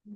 நீ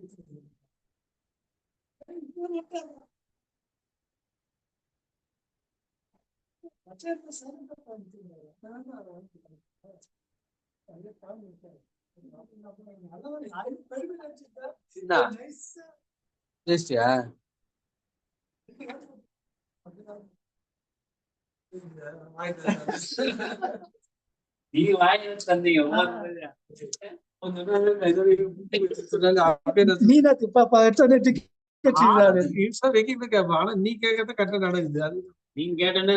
கேட்கறத கரெக்டா நடக்குது. அது நீங்க கேட்டேன்னு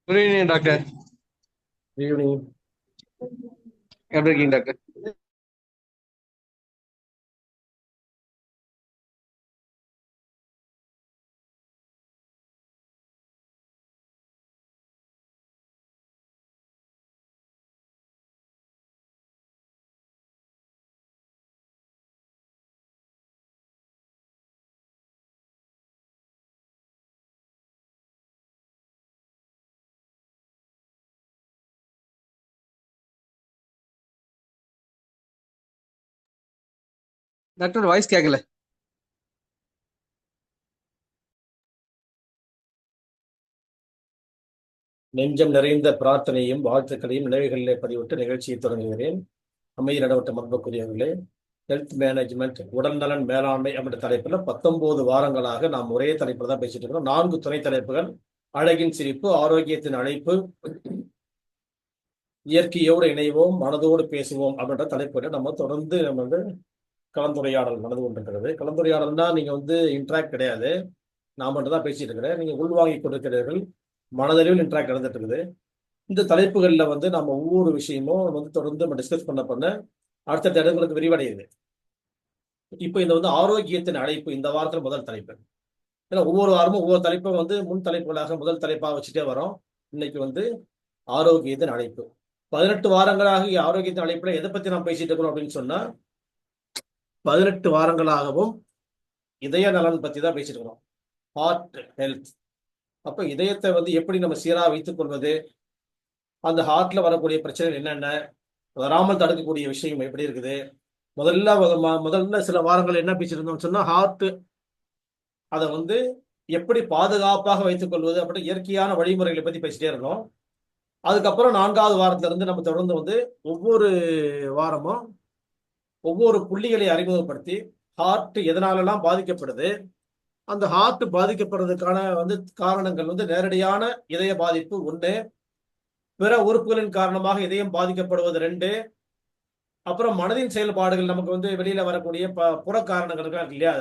குட் ஈவினிங் டாக்டர். ஈவினிங். எப்படி இருக்கீங்க டாக்டர்? டாக்டர் வாய்ஸ் கேட்கல. நெஞ்சம் நிறைந்த பிரார்த்தனையும் வாழ்த்துக்களையும் நினைவுகளிலே பதிவிட்டு நிகழ்ச்சியை தொடங்குகிறேன். அமைதி நடவட்ட மரபுக்குரியவர்களே, ஹெல்த் மேனேஜ்மெண்ட், உடல்நலன் மேலாண்மை அப்படின்ற தலைப்புல 19 வாரங்களாக நாம் ஒரே தலைப்புல தான் பேசிட்டு இருக்கிறோம். 4 துணை தலைப்புகள்: அழகின் சிரிப்பு, ஆரோக்கியத்தின் அழைப்பு, இயற்கையோடு இணைவோம், மனதோடு பேசுவோம் அப்படின்ற தலைப்புல நம்ம தொடர்ந்து கலந்துரையாடல் நடந்து கொண்டிருக்கிறது. கலந்துரையாடல்னா நீங்க இன்ட்ராக்ட் கிடையாது, நான் மட்டும் தான் பேசிட்டு இருக்கிறேன். நீங்க உள்வாங்கி கொடுக்கிறீர்கள், மனதளவில் இன்ட்ராக்ட் நடந்துட்டு இருக்குது. இந்த தலைப்புகளில் நம்ம ஒவ்வொரு விஷயமும் தொடர்ந்து நம்ம டிஸ்கஸ் பண்ண அடுத்த இடங்களுக்கு விரிவடையுது. இப்போ இந்த ஆரோக்கியத்தின் அழைப்பு இந்த வாரத்தில் முதல் தலைப்பு. ஏன்னா ஒவ்வொரு வாரமும் ஒவ்வொரு தலைப்பும் முன் தலைப்புகளாக முதல் தலைப்பாக வச்சுட்டே வரோம். இன்னைக்கு ஆரோக்கியத்தின் அழைப்பு. 18 வாரங்களாக ஆரோக்கியத்தின் அழைப்புல எதை பத்தி நாம் பேசிட்டு இருக்கிறோம் அப்படின்னு சொன்னா, 18 வாரங்களாகவும் இதய நலன் பத்தி தான் பேசிட்டு இருக்கிறோம். Heart health. அப்ப இதயத்தை எப்படி நம்ம சீராக வைத்துக் கொள்வது, அந்த ஹார்ட்ல வரக்கூடிய பிரச்சனை என்னென்ன, வராமல் தடுக்கக்கூடிய விஷயம் எப்படி இருக்குது. முதல்ல சில வாரங்கள் என்ன பேசிட்டு இருந்தோம்னு சொன்னா, ஹார்ட் அதை எப்படி பாதுகாப்பாக வைத்துக் கொள்வது அப்படி இயற்கையான வழிமுறைகளை பத்தி பேசிட்டே இருந்தோம். அதுக்கப்புறம் 4வது வாரத்துல இருந்து நம்ம தொடர்ந்து ஒவ்வொரு வாரமும் ஒவ்வொரு புள்ளிகளை அறிமுகப்படுத்தி ஹார்ட் எதனாலெல்லாம் பாதிக்கப்படுது, அந்த ஹார்ட் பாதிக்கப்படுறதுக்கான காரணங்கள் நேரடியான இதய பாதிப்பு 1, பிற உறுப்புகளின் காரணமாக இதயம் பாதிக்கப்படுவது 2, அப்புறம் மனதின் செயல்பாடுகள் நமக்கு வெளியில வரக்கூடிய புற காரணங்கள் இருக்கு இல்லையா,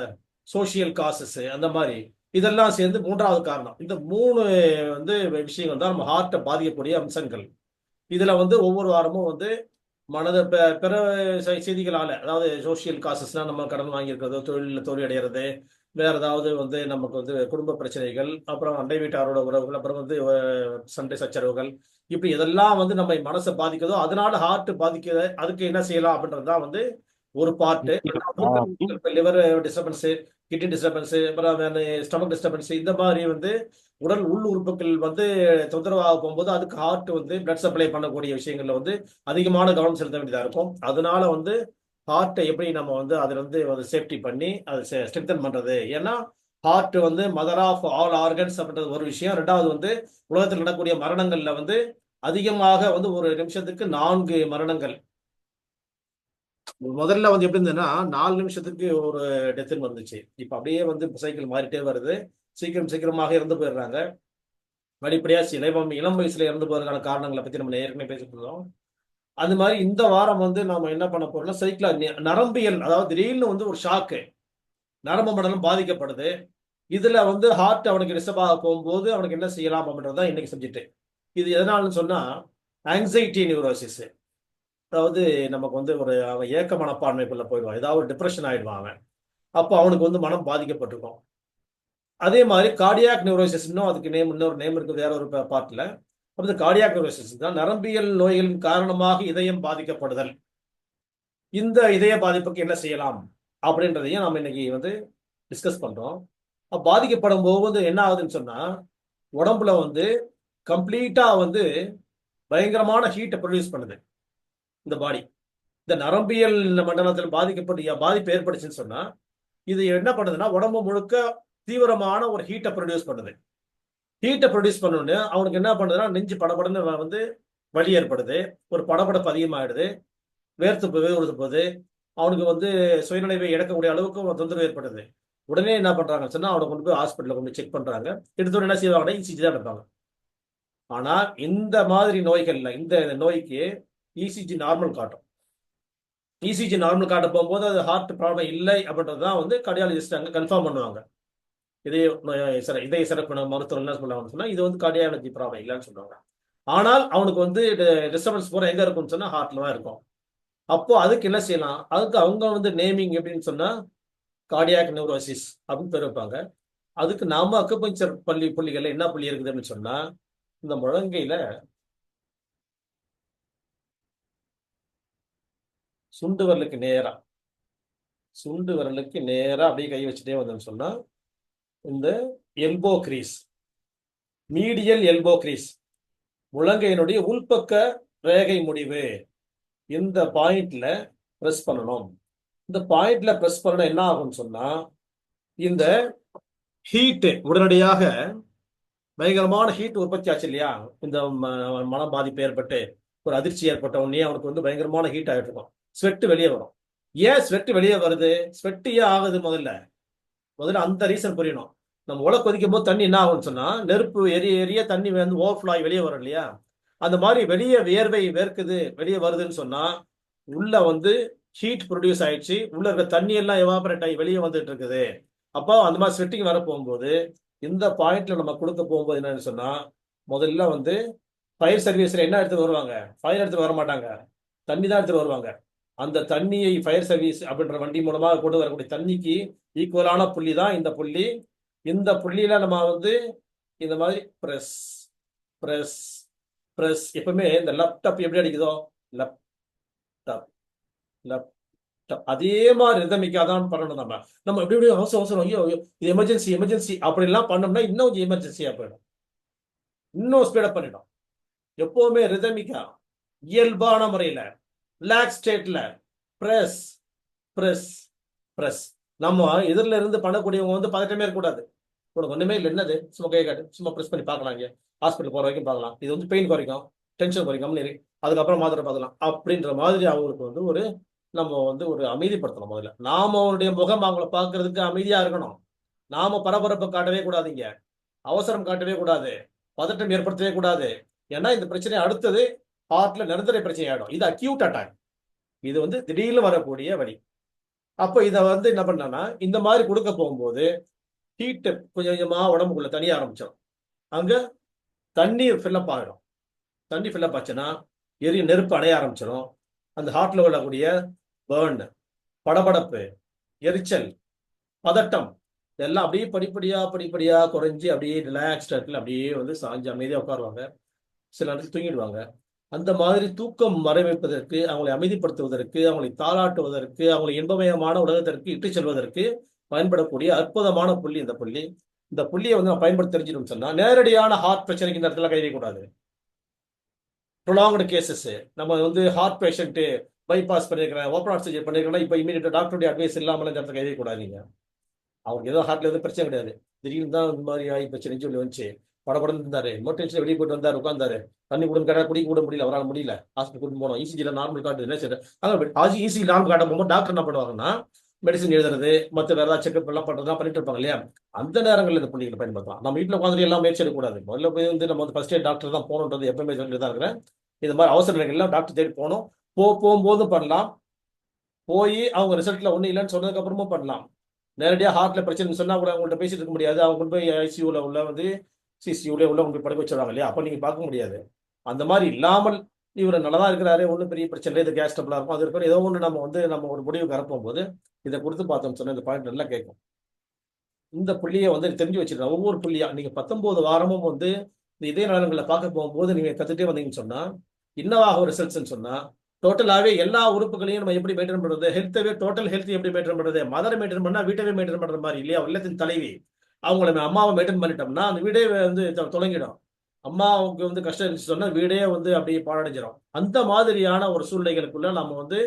சோசியல் காசஸ், அந்த மாதிரி இதெல்லாம் சேர்ந்து 3வது காரணம். இந்த 3 விஷயங்கள் தான் நம்ம ஹார்ட்டை பாதிக்கக்கூடிய அம்சங்கள். இதுல ஒவ்வொரு வாரமும் மனதை பிற செய்திகளால, அதாவது சோசியல் காசஸ்னா நம்ம கடன் வாங்கியிருக்கிறது, தொழிலில் தோல்வி அடைகிறது, வேற ஏதாவது நமக்கு குடும்ப பிரச்சனைகள், அப்புறம் அண்டை வீட்டாரோட உறவுகள், அப்புறம் சண்டை சச்சரவுகள், இப்படி எதெல்லாம் நம்மை மனசை பாதிக்குதோ அதனால ஹார்ட் பாதிக்குது, அதுக்கு என்ன செய்யலாம் அப்படின்றதுதான் ஒரு part. Liver disturbance, kidney disturbance, அப்புறம் ஸ்டமக் டிஸ்டர்பன்ஸ், இந்த மாதிரி உடல் உள் உறுப்புகள் தொந்தரவாக போகும்போது அதுக்கு ஹார்ட் பிளட் சப்ளை பண்ணக்கூடிய விஷயங்கள்ல அதிகமான கவனம் செலுத்த வேண்டியதா இருக்கும். அதனால ஹார்ட்டை எப்படி நம்ம அதுல சேஃப்டி பண்ணி அதை ஸ்ட்ரெங்தன் பண்றது. ஏன்னா heart mother of all organs அப்படின்றது ஒரு விஷயம். 2வது உலகத்தில் நடக்கக்கூடிய மரணங்கள்ல அதிகமாக ஒரு நிமிஷத்துக்கு 4 மரணங்கள். முதல்ல எப்படி இருந்ததுன்னா 4 நிமிஷத்துக்கு ஒரு டெத்துன்னு வந்துச்சு. இப்ப அப்படியே சைக்கிள் மாறிட்டே வருது. சீக்கிரமாக இறந்து போயிடுறாங்க. படிப்படியா இளம் வயசுல இறந்து போறதுக்கான காரணங்களை பத்தி நம்ம ஏற்கனவே பேசிட்டு இருந்தோம். அது மாதிரி இந்த வாரம் நாம என்ன பண்ண போறோம்னா, சைக்கிளா நரம்பியல், அதாவது திடீர்னு ஒரு ஷாக்கு, நரம்பு மண்டலம் பாதிக்கப்படுது. இதுல ஹார்ட் அவனுக்கு டிஸ்டர்ப் ஆக போகும்போது அவனுக்கு என்ன செய்யலாம் அப்படின்றதுதான் இன்னைக்கு சப்ஜெக்ட். இது எதனாலன்னு சொன்னா, ஆங்ஸைட்டி நியூரோசிஸ். அதாவது நமக்கு ஒரு அவன் ஏக்க மனப்பான்மைக்குள்ள போயிடுவான், ஏதாவது ஒரு டிப்ரெஷன் ஆயிடுவான் அவன். அப்போ அவனுக்கு மனம் பாதிக்கப்பட்டிருக்கும். அதே மாதிரி கார்டியாக் நியூரோசிஸ், அதுக்கு இன்னொரு நேம் இருக்கு வேற ஒரு பார்ட்ல. அப்போ கார்டியாக் நியூரோசிஸ் தான் நரம்பியல் நோய்களின் காரணமாக இதயம் பாதிக்கப்படுதல். இந்த இதய பாதிப்புக்கு என்ன செய்யலாம் அப்படின்றதையும் நம்ம இன்னைக்கு டிஸ்கஸ் பண்றோம். பாதிக்கப்படும் போது என்ன ஆகுதுன்னு சொன்னா உடம்புல வந்து கம்ப்ளீட்டா வந்து பயங்கரமான ஹீட்டை ப்ரொடியூஸ் பண்ணுது இந்த பாடி. இந்த நரம்பியல் மண்டலத்தில் பாதிப்பு ஏற்படுச்சுன்னு சொன்னா இது என்ன பண்ணுதுன்னா உடம்பு முழுக்க தீவிரமான ஒரு ஹீட்டை ப்ரொடியூஸ் பண்ணுது. ஹீட்டை ப்ரொடியூஸ் பண்ணோன்னு அவனுக்கு என்ன பண்ணுதுன்னா நெஞ்சு படபடன்னு வந்து வலி ஏற்படுது, ஒரு படபடப்பு அதிகமாயிடுது, வேர்த்து போகுது, அவனுக்கு வந்து சுயநிலைவை இழக்கக்கூடிய அளவுக்கு தொந்தரவு ஏற்படுது. உடனே என்ன பண்றாங்கன்னு சொன்னா அவனை கொண்டு போய் ஹாஸ்பிட்டலில் கொண்டு செக் பண்றாங்க. எடுத்தோட என்ன செய்வாங்கன்னா இசிஜி தான் எடுப்பாங்க. ஆனா இந்த மாதிரி நோய்கள்ல இந்த நோய்க்கு இசிஜி நார்மல் காட்டும். இசிஜி நார்மல் காட்ட போகும்போது அது ஹார்ட் ப்ராப்ளம் இல்லை அப்படின்றது தான் வந்து கார்டியாலஜிஸ்ட் அங்கே கன்ஃபார்ம் பண்ணுவாங்க. இதய சிறப்பு மருத்துவம் என்ன சொல்லுவாங்கன்னு சொன்னா இது வந்து கார்டியாலஜி ப்ராப்ளம் இல்லைன்னு சொல்லுவாங்க. ஆனால் அவனுக்கு வந்து டிஸ்டர்பன்ஸ் பூரா எங்க இருக்கும்னு சொன்னா ஹார்ட்ல தான் இருக்கும். அப்போ அதுக்கு என்ன செய்யலாம், அதுக்கு அவங்க வந்து நேமிங் எப்படின்னு சொன்னா கார்டியாக் நியூரோசிஸ் அப்படின்னு பேர் வைப்பாங்க. அதுக்கு நாம அக்குபஞ்சர் புள்ளிகள்ல என்ன புள்ளி இருக்குது அப்படின்னு சொன்னா இந்த முழங்கையில சுண்டு விரலுக்கு நேரா அப்படியே கை வச்சுட்டே வந்தோம்னு சொன்னா இந்த elbow crease, medial elbow crease, முழங்கையினுடைய உள்பக்க ரேகை முடிவு, இந்த பாயிண்ட்ல பிரஸ் பண்ணணும். இந்த பாயிண்ட்ல பிரஸ் பண்ண என்ன ஆகும்னு சொன்னா இந்த ஹீட் உடனடியாக பயங்கரமான ஹீட் உற்பத்தி ஆச்சு இல்லையா, இந்த மன பாதிப்பு ஏற்பட்டு ஒரு அதிர்ச்சி ஏற்பட்ட உடனே அவனுக்கு வந்து பயங்கரமான ஹீட் ஆகிட்டு இருக்கும், ஸ்வெட் வெளியே வரும். ஏன் ஸ்வெட் வெளியே வருது, ஸ்வெட் ஏன் ஆகுது, முதல்ல அந்த ரீசன் புரியணும். நம்ம உலை கொதிக்கும் போது தண்ணி என்ன ஆகும்னு சொன்னா நெருப்பு எரிய தண்ணி வந்து ஓவர்ஃப்ளோ ஆகி வெளியே வரும் இல்லையா, அந்த மாதிரி வெளியே வெளியே வருதுன்னு சொன்னா உள்ள வந்து ஹீட் ப்ரொடியூஸ் ஆயிடுச்சு, உள்ள இருக்க தண்ணி எல்லாம் எவாபரேட் ஆகி வெளியே வந்துட்டு இருக்குது. அப்போ அந்த மாதிரி ஸ்வெட்டிங் வர போகும்போது இந்த பாயிண்ட்ல நம்ம கொடுக்க போகும்போது என்னன்னு சொன்னா முதல்ல வந்து ஃபயர் சர்வீஸ்ல என்ன எடுத்து வருவாங்க, ஃபயர் எடுத்து வர மாட்டாங்க, தண்ணி தான் எடுத்துட்டு வருவாங்க. அந்த தண்ணியை ஃபயர் சர்வீஸ் அப்படின்ற வண்டி மூலமாக கொண்டு வரக்கூடிய தண்ணிக்கு ஈக்குவலான புள்ளி தான் இந்த புள்ளி. இந்த புள்ளியில நம்ம வந்து இந்த மாதிரி பிரஸ் பிரஸ் பிரஸ், எப்பவுமே இந்த லேப்டாப் எப்படி அடிக்குதோ லேப்டாப் லேப்டாப் அதே மாதிரி ரிதமிக்கா தான் பண்ணணும். நம்ம எப்படி அவசரம் ஐயோ இது எமர்ஜென்சி அப்படிலாம் பண்ணோம்னா இன்னும் கொஞ்சம் எமர்ஜென்சியா போயிடும், இன்னும் ஸ்பீடப் பண்ணிடும். எப்பவுமே ரிதமிக்கா இயல்பான முறையில ரிலாக்ஸ் ஸ்டேட்ல பிரஸ் பிரஸ் பிரஸ். நம்ம எதிரில இருந்து பண்ணக்கூடியவங்க வந்து பதட்டமே இருக்கக்கூடாது, உனக்கு ஒண்ணுமே இல்லை என்னது சும்மா கை காட்டு சும்மா ப்ரெஸ் பண்ணி பார்க்கலாம், இங்கே ஹாஸ்பிட்டல் போற வரைக்கும் பார்க்கலாம், இது வந்து பெயின் குறைக்கும் டென்ஷன் குறைக்கும் அதுக்கப்புறம் மாத்திரை பார்க்கலாம் அப்படின்ற மாதிரி அவங்களுக்கு வந்து நம்ம வந்து ஒரு அமைதிப்படுத்தணும். முதல்ல நாம அவனுடைய முகம் அவங்கள பார்க்கறதுக்கு அமைதியா இருக்கணும். நாம பரபரப்பு காட்டவே கூடாதுங்க, அவசரம் காட்டவே கூடாது, பதட்டம் ஏற்படுத்தவே கூடாது. ஏன்னா இந்த பிரச்சனை அடுத்தது ஹார்ட்ல நிரந்தர பிரச்சனை ஆயிடும். இது அக்யூட் அட்டாக், இது வந்து திடீர்னு வரக்கூடிய வழி. அப்போ இதை வந்து என்ன பண்ணா இந்த மாதிரி கொடுக்க போகும்போது ஹீட் கொஞ்சம் கொஞ்சமா உடம்புக்குள்ள தனிய ஆரம்பிச்சிடும். அங்க தண்ணீர் ஃபில்லப் ஆகிடும். தண்ணி ஃபில்லப் ஆச்சுன்னா நெருப்பு அடைய ஆரம்பிச்சிடும். அந்த ஹார்ட்ல வரக்கூடிய பேர்ன், படபடப்பு, எரிச்சல், பதட்டம் இதெல்லாம் அப்படியே படிப்படியா குறைஞ்சி அப்படியே ரிலாக்ஸ்ட் இடத்துல அப்படியே வந்து சாஞ்சு அமைதியா உட்காருவாங்க. சில நேரத்தில் தூங்கிடுவாங்க. அந்த மாதிரி தூக்கம் வர வைப்பதற்கு, அவங்களை அமைதிப்படுத்துவதற்கு, அவங்களை தாளாட்டுவதற்கு, அவங்களை இன்பமயமான உலகத்திற்கு இட்டு செல்வதற்கு பயன்படக்கூடிய அற்புதமான புள்ளி இந்த புள்ளி. இந்த புள்ளியை வந்து நம்ம பயன்படுத்த தெரிஞ்சிடும் சொன்னா நேரடியான ஹார்ட் பிரச்சனைக்கு இந்த இடத்துல கைவிட கூடாது. ப்ரொலாங்டு கேசஸ், நம்ம வந்து ஹார்ட் பேஷண்ட் பைபாஸ் பண்ணிருக்கிறேன், ஓப்பன் ஹார்ட் சர்ஜரி பண்ணிருக்கேன், இப்போ இமீடியட் டாக்டருடைய அட்வைஸ் இல்லாமல் இந்த இடத்துல கைவிட கூடாது. நீங்க அவருக்கு ஏதோ ஹார்ட்ல எதுவும் பிரச்சனை கிடையாது, திடீர்னு தான் இந்த மாதிரி ஆகி பிரச்சனை சொல்லி வந்துச்சு, படப்படம் இருந்தாரு, மோட்டேஷன் வெளியே போயிட்டு வந்தாரு, உட்காந்தாரு, தண்ணி கூட கடை குடிக்க கூட முடியல, அவரால் முடியல, ஹாஸ்பிட்டல் கூட்டு போனோம், இசிஜில நார்மல் காட்டுது, என்ன சரி ஈஸி நார்மல் காட்டும் போது டாக்டர் என்ன பண்ணுவாங்கன்னா மெடிசன் எழுதுறது மற்ற வேற ஏதாவது செக்அப் எல்லாம் பண்றதுலாம் பண்ணிட்டு இருப்பாங்க இல்லையா, அந்த நேரங்களில் இந்த புள்ளிகளை பயன்படுத்தலாம். நம்ம வீட்டில் உட்காந்து எல்லாம் முயற்சி எடுக்கக்கூடாது. முதல்ல போய் வந்து நம்ம வந்து ஃபர்ஸ்ட் எய்ட் டாக்டர் தான் போகணுன்றது எப்பவுமே சொல்லி தான் இருக்கிறேன். இந்த மாதிரி அவசர நிலைகள்லாம் டாக்டர் தேடி போகணும், போகும்போதும் பண்ணலாம், போய் அவங்க ரிசல்ட்ல ஒன்றும் இல்லைன்னு சொன்னதுக்கு அப்புறமும் பண்ணலாம். நேரடியாக ஹார்ட்ல பிரச்சனை சொன்னா கூட அவங்கள்ட்ட பேசிட்டு இருக்க முடியாது, அவங்க கொண்டு போய் ஐசியூல உள்ள வந்து சிசியூல உள்ள கொண்டு போய் படுக்க வச்சிருவாங்க இல்லையா, அப்போ நீங்க பார்க்க முடியாது. அந்த மாதிரி இல்லாமல் இவர் நல்லதா இருக்கிறாரு, ஒன்றும் பெரிய பிரச்சனை, இது கேஸ் டபுளா இருக்கும், அது இருக்கும், ஏதோ ஒன்று நம்ம வந்து நம்ம ஒரு முடிவுக்கு வரப்போம் போது இதை கொடுத்து பார்த்தோம் சொன்னா இந்த பாயிண்ட் நல்லா கேட்கும். இந்த புள்ளியை வந்து தெரிஞ்சு வச்சிருக்கேன். ஒவ்வொரு புள்ளியா நீங்க 19 வாரமும் வந்து இந்த இதய நலன்களை பார்க்க போகும்போது நீங்க கத்துட்டே வந்தீங்கன்னு சொன்னா என்னவாக ரிசல்ட்ஸ்ன்னு சொன்னா டோட்டலாவே எல்லா உறுப்புகளையும் நம்ம எப்படி மெயின்டைன் பண்றது, ஹெல்த்தவே டோட்டல் ஹெல்த் எப்படி மெயின்டைன் பண்றது, மதரை மெயின்டைன் பண்ணா வீட்டவே மெயின்டைன் பண்ற மாதிரி இல்லையா, இல்லத்தின் தலைவி அவங்கள அம்மாவை மெயின்டைன் பண்ணிட்டோம்னா அந்த வீடே வந்து தொடங்கிடும். அம்மாவுக்கு வந்து கஷ்டம் இருந்துச்சு சொன்னா வீடே வந்து அப்படியே பாழடைஞ்சிடும். அந்த மாதிரியான ஒரு சூழ்நிலைகளுக்குள்ள நம்ம வந்து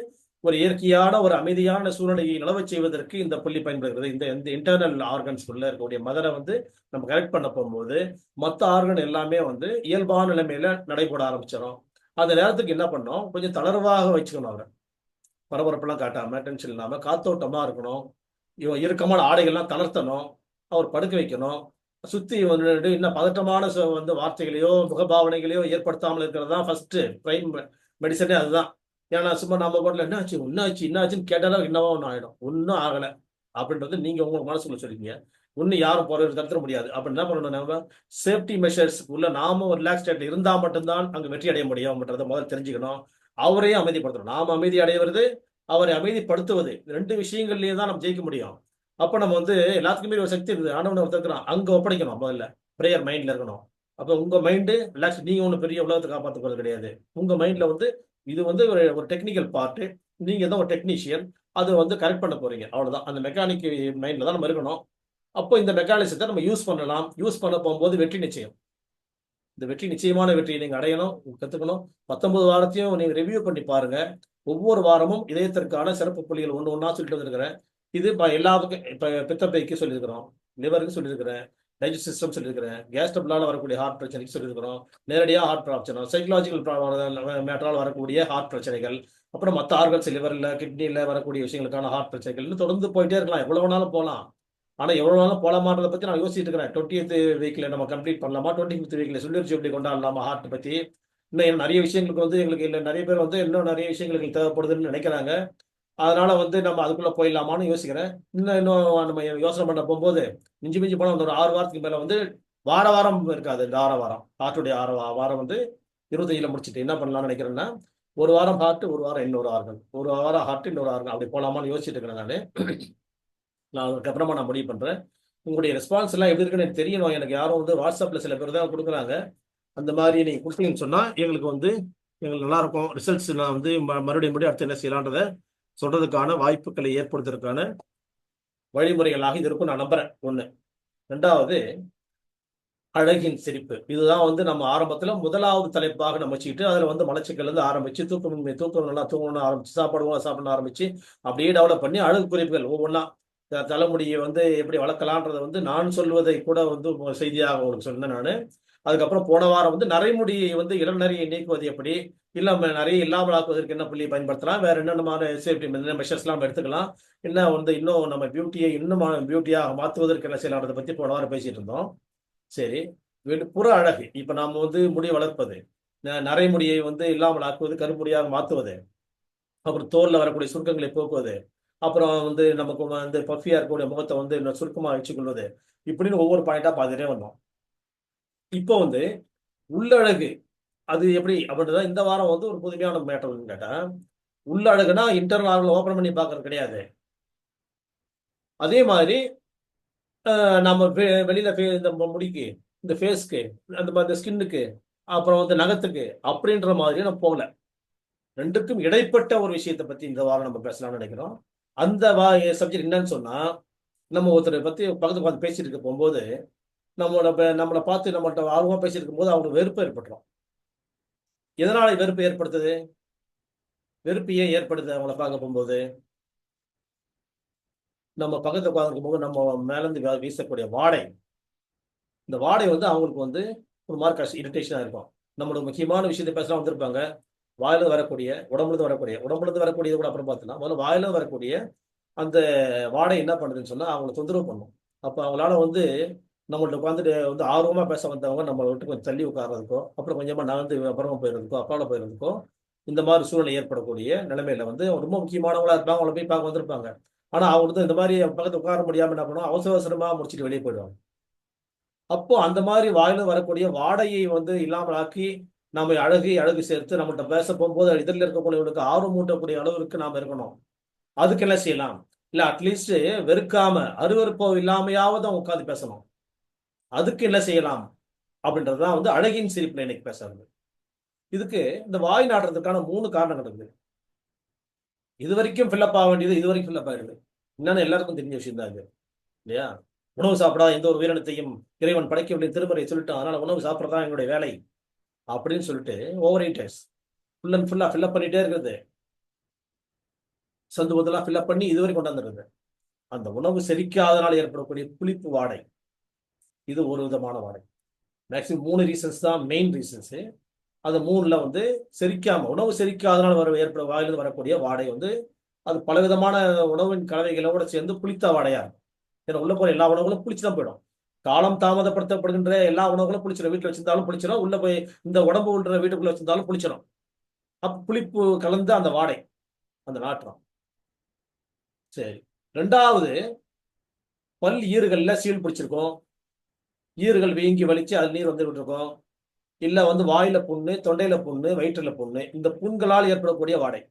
ஒரு இயற்கையான ஒரு அமைதியான சூழ்நிலையை நிலவச் செய்வதற்கு இந்த புள்ளி பயன்படுகிறது. இந்த இந்த இன்டர்னல் ஆர்கன்ஸ்குள்ள இருக்கக்கூடிய மதரை வந்து நம்ம கரெக்ட் பண்ண போகும்போது மற்ற ஆர்கன் எல்லாமே வந்து இயல்பான நிலைமையில நடைபெற ஆரம்பிச்சிடும். அந்த நேரத்துக்கு என்ன பண்ணோம், கொஞ்சம் தளர்வாக வச்சுக்கணும் அவரை. பரபரப்பெல்லாம் காட்டாம, டென்ஷன் இல்லாம, காத்தோட்டமா இருக்கணும். இறுக்கமான ஆடைகள்லாம் தளர்த்தணும். அவர் படுக்க வைக்கணும். சுத்தி வந்து இன்னும் பதட்டமான வந்து வார்த்தைகளையோ முகபாவனைகளையோ ஏற்படுத்தாமல் இருக்கிறது தான் ஃபர்ஸ்ட் பிரைம் மெடிசனே அதுதான். ஏன்னா சும்மா நம்ம பாட்டில் என்னாச்சு என்னாச்சு என்னாச்சுன்னு கேட்டாலும் என்னவோ ஒன்றும் ஆயிடும். ஒன்றும் ஆகலை அப்படின்றது நீங்க உங்க மனசுக்குள்ள சொல்லிக்கீங்க. ஒன்றும் யாரும் போறது தடுத்துட முடியாது. அப்ப என்ன பண்ணணும், நம்ம சேஃப்டி மெஷர்ஸ் உள்ள நாம ஒரு ரிலாக்ஸ் ஸ்டேட்ல இருந்தா மட்டும்தான் அங்க வெற்றி அடைய முடியும்ன்றதை முதல்ல தெரிஞ்சுக்கணும். அவரையும் அமைதிப்படுத்தணும். நாம அமைதி அடைவது, அவரை அமைதிப்படுத்துவது, ரெண்டு விஷயங்கள்லயே தான் நம்ம ஜெயிக்க முடியும். அப்ப நம்ம வந்து எல்லாத்துக்குமே ஒரு சக்தி இருக்குது. ஆனவனை ஒருத்தருக்கிறான் அங்க ஒப்படைக்கணும். முதல்ல ப்ரேயர் மைண்ட்ல இருக்கணும். அப்ப உங்க மைண்டு ரிலாக்ஸ். நீங்க ஒண்ணு பெரிய உலகத்தை காப்பாற்ற போறது கிடையாது. உங்க மைண்ட்ல வந்து இது வந்து ஒரு டெக்னிக்கல் பார்ட். நீங்க தான் ஒரு டெக்னீஷியன். அது வந்து கரெக்ட் பண்ண போறீங்க. அவ்வளவுதான். அந்த மெக்கானிக் மைண்ட்ல தான் நம்ம இருக்கணும். அப்போ இந்த மெக்கானிசத்தை நம்ம யூஸ் பண்ணலாம். யூஸ் பண்ண போகும்போது வெற்றி நிச்சயம். இந்த வெற்றி நிச்சயமான வெற்றியை நீங்க அடையணும், கத்துக்கணும். 19 வாரத்தையும் நீங்க ரிவ்யூ பண்ணி பாருங்க. ஒவ்வொரு வாரமும் இதயத்திற்கான சிறப்பு புள்ளிகள் ஒன்று ஒன்றா சொல்லிட்டு வந்திருக்கிறேன். இது எல்லாத்துக்கும் இப்ப பித்தப்பைக்கு சொல்லியிருக்கிறோம், லிவருக்கு சொல்லியிருக்கிறேன், டைஜஸ்ட் சிஸ்டம் சொல்லியிருக்கிறேன், கேஸ் ட்ரபிளால வரக்கூடிய ஹார்ட் பிரச்சனைக்கு சொல்லியிருக்கிறோம், நேரடியாக ஹார்ட் பிரச்சனை, சைக்கலாஜிக்கல் மேட்டரால் வரக்கூடிய ஹார்ட் பிரச்சனைகள், அப்புறம் மற்ற ஆர்கன்ஸ் லிவரில் கிட்னியில் வரக்கூடிய விஷயங்களுக்கான ஹார்ட் பிரச்சனைகள் தொடர்ந்து போயிட்டே இருக்கலாம். எவ்வளவு வேணாலும் போகலாம். ஆனா எவ்வளவு நாளும் போலாமான்றதை பத்தி நான் யோசிச்சுட்டு இருக்கிறேன். 20th வீக்ல நம்ம கம்ப்ளீட் பண்ணலாமா, 25th வீக்ல சுழற்சி எப்படி கொண்டாடலாமா ஹார்ட் பத்தி. இன்னும் நிறைய விஷயங்களுக்கு வந்து எங்களுக்கு இல்லை, நிறைய பேர் வந்து இன்னும் நிறைய விஷயங்களுக்கு தேவைப்படுதுன்னு நினைக்கிறாங்க. அதனால வந்து நம்ம அதுக்குள்ள போயிடலாமான்னு யோசிக்கிறேன். இன்னும் நம்ம யோசனை பண்ண போகும்போது மிஞ்சி மிஞ்சி போனா ஒரு 6 வாரத்துக்கு மேல வந்து வார வாரம் இருக்காது. இந்த 6 வாரம் ஹார்ட்டுடைய 6 வாரம் வந்து 25ல முடிச்சுட்டு என்ன பண்ணலாம்னு நினைக்கிறேன்னா, ஒரு வாரம் ஹார்ட், ஒரு வாரம் இன்னொரு ஆர்கன், ஒரு வாரம் ஹார்ட் இன்னொரு ஆர்கன், அப்படி போலாமான்னு யோசிச்சுட்டு இருக்கிறேன் நான் அதுக்கப்புறமா நான் முடிவு பண்றேன். உங்களுடைய ரெஸ்பான்ஸ் எல்லாம் எப்படி இருக்குன்னு எனக்கு தெரியணும். எனக்கு யாரும் வந்து வாட்ஸ்அப்ல சில பேர் தான் கொடுக்குறாங்க. அந்த மாதிரி நீங்க கொடுத்தீங்கன்னு சொன்னா எங்களுக்கு வந்து எங்களுக்கு நல்லா இருக்கும். ரிசல்ட்ஸ் நான் வந்து மறுபடியும் அடுத்து என்ன செய்யலான்றத சொல்றதுக்கான வாய்ப்புகளை ஏற்படுத்துறதுக்கான வழிமுறைகளாக இது இருக்கும் நான் நம்புறேன். ஒண்ணு. ரெண்டாவது, அழகின் சிரிப்பு. இதுதான் வந்து நம்ம ஆரம்பத்துல முதலாவது தலைப்பாக நம்ம வச்சுக்கிட்டு அதுல வந்து மலச்சிக்கல் இருந்து ஆரம்பிச்சு தூக்கம் நல்லா தூங்கணும்னு ஆரம்பிச்சு சாப்பிடணும் ஆரம்பிச்சு அப்படியே டெவலப் பண்ணி அழகு குறிப்புகள் ஒவ்வொன்றா தலைமுடியை வந்து எப்படி வளர்க்கலான்றதை வந்து நான் சொல்வதை கூட வந்து செய்தியாக உங்களுக்கு சொன்னேன் நான். அதுக்கப்புறம் போன வாரம் வந்து நரைமுடியை வந்து இளநரையை நீக்குவது எப்படி, இல்லை நிறைய இல்லாமல் ஆக்குவதற்கு என்ன புள்ளியை பயன்படுத்தலாம், வேற என்னென்ன சேஃப்டி மெஷர்ஸ்லாம் எடுத்துக்கலாம், என்ன வந்து இன்னும் நம்ம பியூட்டியை இன்னும் பியூட்டியாக மாற்றுவதற்கு என்ன செய்யலாம்ன்றதை பத்தி போன வாரம் பேசிட்டு இருந்தோம். சரி, புற அழகு. இப்ப நாம வந்து முடி வளர்ப்பது, நரைமுடியை வந்து இல்லாமல் ஆக்குவது, கருமுடியாக மாற்றுவது, அப்புறம் தோல்ல வரக்கூடிய சுருக்கங்களை போக்குவது, அப்புறம் வந்து நமக்கு வந்து பஃபியா இருக்கக்கூடிய முகத்தை வந்து சுருக்கமா வச்சுக்கொள்வது, இப்படின்னு ஒவ்வொரு பாயிண்டா பார்த்துட்டே வந்தோம். இப்போ வந்து உள்ளழகு அது எப்படி அப்படின்றத இந்த வாரம் வந்து ஒரு புதுமையான மேட்டர் கேட்டா, உள்ளழகுனா இன்டர்னல் ஆர்கன் ஓபன் பண்ணி பார்க்கறது கிடையாது. அதே மாதிரி நம்ம வெளியில இந்த முடிக்கு, இந்த ஃபேஸ்க்கு, அந்த மாதிரி ஸ்கின்னுக்கு, அப்புறம் வந்து நகத்துக்கு அப்படின்ற மாதிரி நம்ம போகல. ரெண்டுக்கும் இடைப்பட்ட ஒரு விஷயத்தை பத்தி இந்த வாரம் நம்ம பேசலாம்னு நினைக்கிறோம். அந்த சப்ஜெக்ட் என்னன்னு சொன்னா, நம்ம ஒருத்தரை பத்தி பக்கத்து பார்த்து பேசிட்டு இருக்க போகும்போது நம்மளை பார்த்து நம்மள்ட்ட ஆர்வமா பேசிட்டு இருக்கும்போது அவங்களுக்கு வெறுப்பு ஏற்பட்டுரும். எதனால வெறுப்பு ஏற்படுத்துது? வெறுப்பு ஏன் ஏற்படுது? அவங்கள பார்க்க போகும்போது நம்ம பக்கத்துல உட்காந்துருக்கும் போது நம்ம மேலேருந்து வீசக்கூடிய வாடை, இந்த வாடை வந்து அவங்களுக்கு வந்து ஒரு மார்க் இரிட்டேஷனா இருக்கும். நம்மளோட முக்கியமான விஷயத்தை பேசலாம் வந்திருப்பாங்க. வாயில வரக்கூடிய உடம்புலேருந்து வரக்கூடியது கூட அப்புறம் பார்த்துலாம். முதல்ல வாயில வரக்கூடிய அந்த வாடை என்ன பண்ணுதுன்னு சொன்னா அவங்களை தொந்தரவு பண்ணும். அப்ப அவங்களால வந்து நம்மள்ட்ட உட்காந்துட்டு வந்து ஆர்வமா பேச வந்தவங்க நம்மளை விட்டு கொஞ்சம் தள்ளி உட்கார்றதுக்கோ, அப்புறம் கொஞ்சமா நகர்ந்து அப்புறமா போயிடுறதுக்கோ, அப்பால போயிடுறதுக்கோ, இந்த மாதிரி சூழ்நிலை ஏற்படக்கூடிய நிலைமையில வந்து ரொம்ப முக்கியமானவங்களா இருப்பாங்க. அவங்கள போய் பார்க்க வந்திருப்பாங்க. ஆனா அவங்களுக்கு இந்த மாதிரி பக்கத்து உட்கார முடியாம என்ன பண்ணுவோம், அவசர அவசரமா முடிச்சுட்டு வெளியே போயிடுவாங்க. அப்போ அந்த மாதிரி வாயில வரக்கூடிய வாடையை வந்து இல்லாமல் ஆக்கி நாம அழகு சேர்த்து நம்மகிட்ட பேச போகும்போது இதழில் இருக்கக்கூடியவங்களுக்கு ஆர்வம் ஊட்டக்கூடிய அளவிற்கு நாம இருக்கணும். அதுக்கு என்ன செய்யலாம்? இல்ல அட்லீஸ்ட் வெறுக்காம அருவருப்போ இல்லாமையாவது அவங்க உட்காந்து பேசணும். அதுக்கு என்ன செய்யலாம் அப்படின்றதுதான் வந்து அழகின் சிரிப்புல இன்னைக்கு பேசுறது. இதுக்கு இந்த வாய் நாடுறதுக்கான 3 காரணங்கள் இருக்கு. இது வரைக்கும் ஃபில்லப் ஆக வேண்டியது இது வரைக்கும் ஃபில்லப் ஆயிடுது. என்னன்னு எல்லாருக்கும் தெரிஞ்ச விஷயம் தான் இது, இல்லையா? உணவு சாப்பிடாத எந்த ஒரு உயிரினத்தையும் இறைவன் படைக்கவில்லை திருமறை சொல்லிட்டு, அதனால உணவு சாப்பிட்றதா என்னுடைய வேலை அப்படின்னு சொல்லிட்டு ஓவர் ஈட்டர்ஸ் ஃபுல் அண்ட் ஃபுல்லா ஃபில்லப் பண்ணிட்டே இருக்கிறது. சந்து பத்தெல்லாம் ஃபில்லப் பண்ணி இதுவரை கொண்டாந்துருது. அந்த உணவு செரிக்காதனால் ஏற்படக்கூடிய புளிப்பு வாடை, இது ஒரு விதமான வாடை. மேக்சிமம் 3 ரீசன்ஸ் தான் மெயின் ரீசன்ஸ். அந்த 3ல வந்து செரிக்காம உணவு செரிக்காதனால் ஏற்பட வாயிலிருந்து வரக்கூடிய வாடை வந்து அது பலவிதமான உணவின் கலவைகளோட சேர்ந்து புளித்த வாடையா இருக்கும். ஏன்னா உள்ள போற எல்லா உணவுகளும் புளிச்சு தான் போயிடும். காலம் தாமதப்படுத்தப்படுகின்ற எல்லா உணவுகளும் புளிச்சிடும். வீட்டில் வச்சிருந்தாலும் புளிச்சிடும், உள்ள போய் இந்த உடம்பு உள்ள வீட்டுக்குள்ள வச்சிருந்தாலும் புளிச்சிடும். அப்ப புளிப்பு கலந்து அந்த வாடை, அந்த நாற்றம். சரி, ரெண்டாவது, பல் ஈறுகள்ல சீல் பிடிச்சிருக்கும், ஈறுகள் வீங்கி வலிச்சு அது நீர் வந்துகிட்டு இருக்கும், இல்ல வந்து வாயில புண்ணு, தொண்டையில புண்ணு, வயிற்றுல புண்ணு, இந்த புண்களால் ஏற்படக்கூடிய வாடை.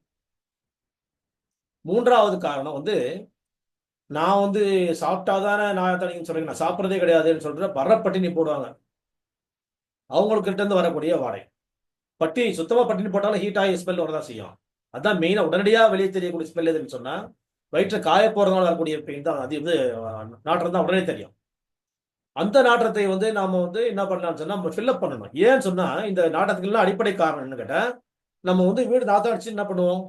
மூன்றாவது காரணம் வந்து நான் வந்து சாப்பிட்டாதானே நான் நீங்க சொல்றீங்க, நான் சாப்பிட்றதே கிடையாதுன்னு சொல்ற பட்டினி போடுவாங்க, அவங்கள்கிட்ட இருந்து வரக்கூடிய வாடை. பட்டினி சுத்தமா பட்டினி போட்டாலும் ஹீட் ஆகி ஸ்மெல் வரதான் செய்யும். அதான் மெயினா உடனடியா வெளியே தெரியக்கூடிய ஸ்மெல் எதுன்னு சொன்னா வயிற்று காய போறதுனால வரக்கூடிய பெயின் தான். அது வந்து நாற்றம் தான் உடனே தெரியும். அந்த நாற்றத்தை வந்து நாம வந்து என்ன பண்ணலாம்னு சொன்னா நம்ம ஃபில்அப் பண்ணணும். ஏன்னு சொன்னா இந்த நாட்டத்துக்குலாம் அடிப்படை காரணம் என்ன கேட்டா, நம்ம வந்து வீடு நாத்தம் அடிச்சு என்ன பண்ணுவோம்,